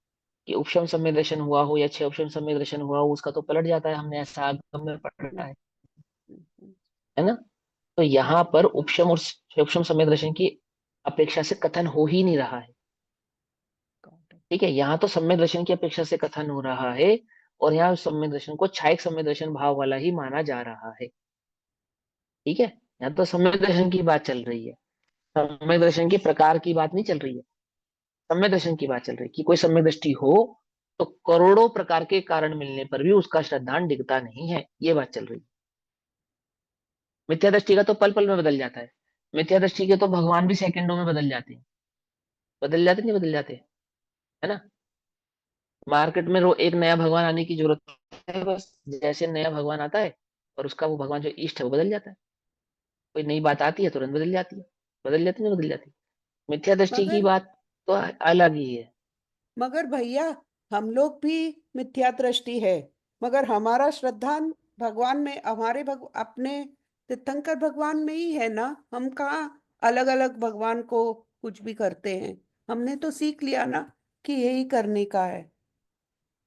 कि उपशम सम्यक दर्शन हुआ हो या छह उपशम सम्यक दर्शन हुआ हो, उसका तो पलट जाता है, हमने ऐसा आगम में पढ़ा है ना। तो यहाँ पर उपशम और छह उपशम सम्यक दर्शन की अपेक्षा से कथन हो ही नहीं रहा है। ठीक है, यहाँ तो सम्यक दर्शन की अपेक्षा से कथन हो रहा है, और यहाँ सम्यक दर्शन को छायक सम्यक दर्शन भाव वाला ही माना जा रहा है। ठीक है, यहाँ तो सम्यक दर्शन की बात चल रही है, सम्यक दर्शन के प्रकार की बात नहीं चल रही है। सम्यक दर्शन की बात चल रही है कि कोई सम्यक दृष्टि हो तो करोड़ों प्रकार के कारण मिलने पर भी उसका श्रद्धान डिगता नहीं है, ये बात चल रही है। मिथ्या दृष्टि का तो पल पल में बदल जाता है। मिथ्या दृष्टि के तो भगवान भी सेकंडों में बदल जाते हैं, बदल जाते नहीं बदल जाते, है ना। मार्केट में एक नया भगवान आने की जरूरत है, बस जैसे नया भगवान आता है और उसका वो भगवान जो इष्ट है वो बदल जाता है। कोई नई बात आती है तुरंत बदल जाती है, बदल जाती नहीं बदल जाती। मिथ्या दृष्टि की मगर बात तो अलग ही है। मगर भैया हम लोग भी मिथ्या दृष्टि है, मगर हमारा श्रद्धान भगवान में हमारे अपने तीर्थंकर भगवान में ही है ना, हम कहाँ अलग अलग भगवान को कुछ भी करते हैं। हमने तो सीख लिया ना कि यही करने का है,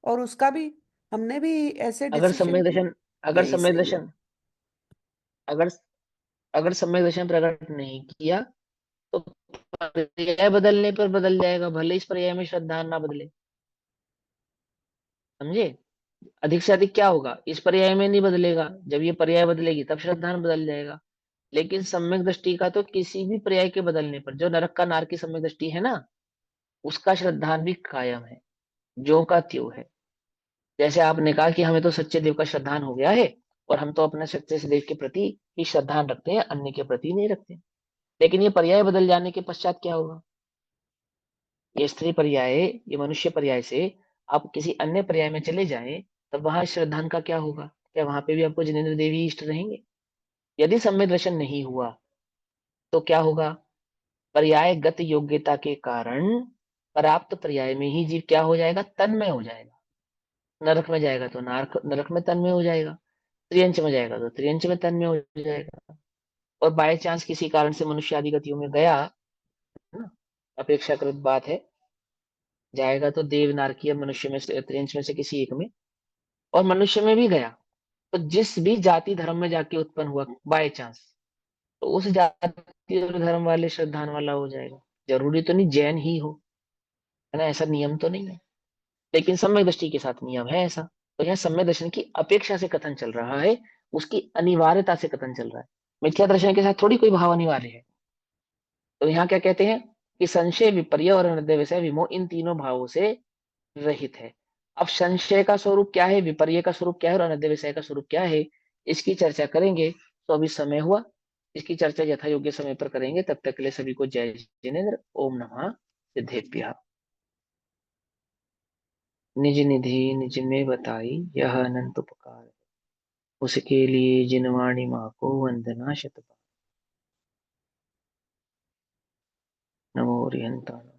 और उसका भी हमने भी ऐसे अगर डिसीजन सम्यक की, दर्शन अगर यही सम्यक सही है। दर्शन अगर अगर सम्यक दर्शन प्रकट नहीं किया तो पर्याय बदलने पर बदल जाएगा, भले इस पर्याय में श्रद्धा ना बदले। समझे? अधिक से अधिक क्या होगा, इस पर्याय में नहीं बदलेगा, जब ये पर्याय बदलेगी तब श्रद्धान बदल जाएगा। लेकिन सम्यक दृष्टि का तो किसी भी पर्याय के बदलने पर, जो नरक का नार की सम्यक दृष्टि है ना, उसका श्रद्धान भी कायम है, ज्यों का त्यों है। जैसे आपने कहा कि हमें तो सच्चे देव का श्रद्धान हो गया है, और हम तो अपने सच्चे से देव के प्रति ही श्रद्धान रखते हैं, अन्य के प्रति नहीं रखते। लेकिन ये पर्याय बदल जाने के पश्चात क्या होगा, ये स्त्री पर्याय, ये मनुष्य पर्याय से आप किसी अन्य पर्याय में चले जाएं, तब वहां श्रद्धान का क्या होगा? क्या वहां पे भी आपको जिनेन्द्र देवी इष्ट रहेंगे? यदि सम्यक दर्शन नहीं हुआ तो क्या होगा? पर्यायगत योग्यता के कारण प्राप्त पर्याय में ही जीव क्या हो जाएगा? तन्मय हो जाएगा। नरक में जाएगा तो नरक में तन्मय हो जाएगा, त्रियंच में जाएगा तो त्रियंच में तन्मय हो जाएगा। और बाय चांस किसी कारण से मनुष्य आदि गतियों में गया, है ना, अपेक्षाकृत बात है, जाएगा तो देव नारकीय मनुष्य में से, त्रियंच में से किसी एक में, और मनुष्य में भी गया, तो जिस भी जाति धर्म में जाके उत्पन्न हुआ बाय चांस, तो उस जाति और धर्म वाले श्रद्धान वाला हो जाएगा। जरूरी तो नहीं जैन ही हो, है ना, ऐसा नियम तो नहीं है, लेकिन सम्यक दृष्टि के साथ नियम है ऐसा। तो यहाँ सम्यक दर्शन की अपेक्षा से कथन चल रहा है, उसकी अनिवार्यता से कथन चल रहा है। मिथ्या दर्शन के साथ थोड़ी कोई भाव अनिवार्य है। तो यहाँ क्या कहते हैं कि संशय, विपर्य और अनद्य विषय विमोह इन तीनों भावों से रहित है। अब संशय का स्वरूप क्या है, विपर्य का स्वरूप क्या है, और अनद्य विषय का स्वरूप क्या है, इसकी चर्चा करेंगे। तो अभी समय हुआ, इसकी चर्चा यथा योग्य समय पर करेंगे। तब तक के लिए सभी को जय जिनेन्द्र। ओम नमः सिद्धेभ्यः। निज निधि निज में बताई, यह अनंत उपकार है, उसके लिए जिनवाणी माँ को वंदना शतबार। नमो रिहंताण।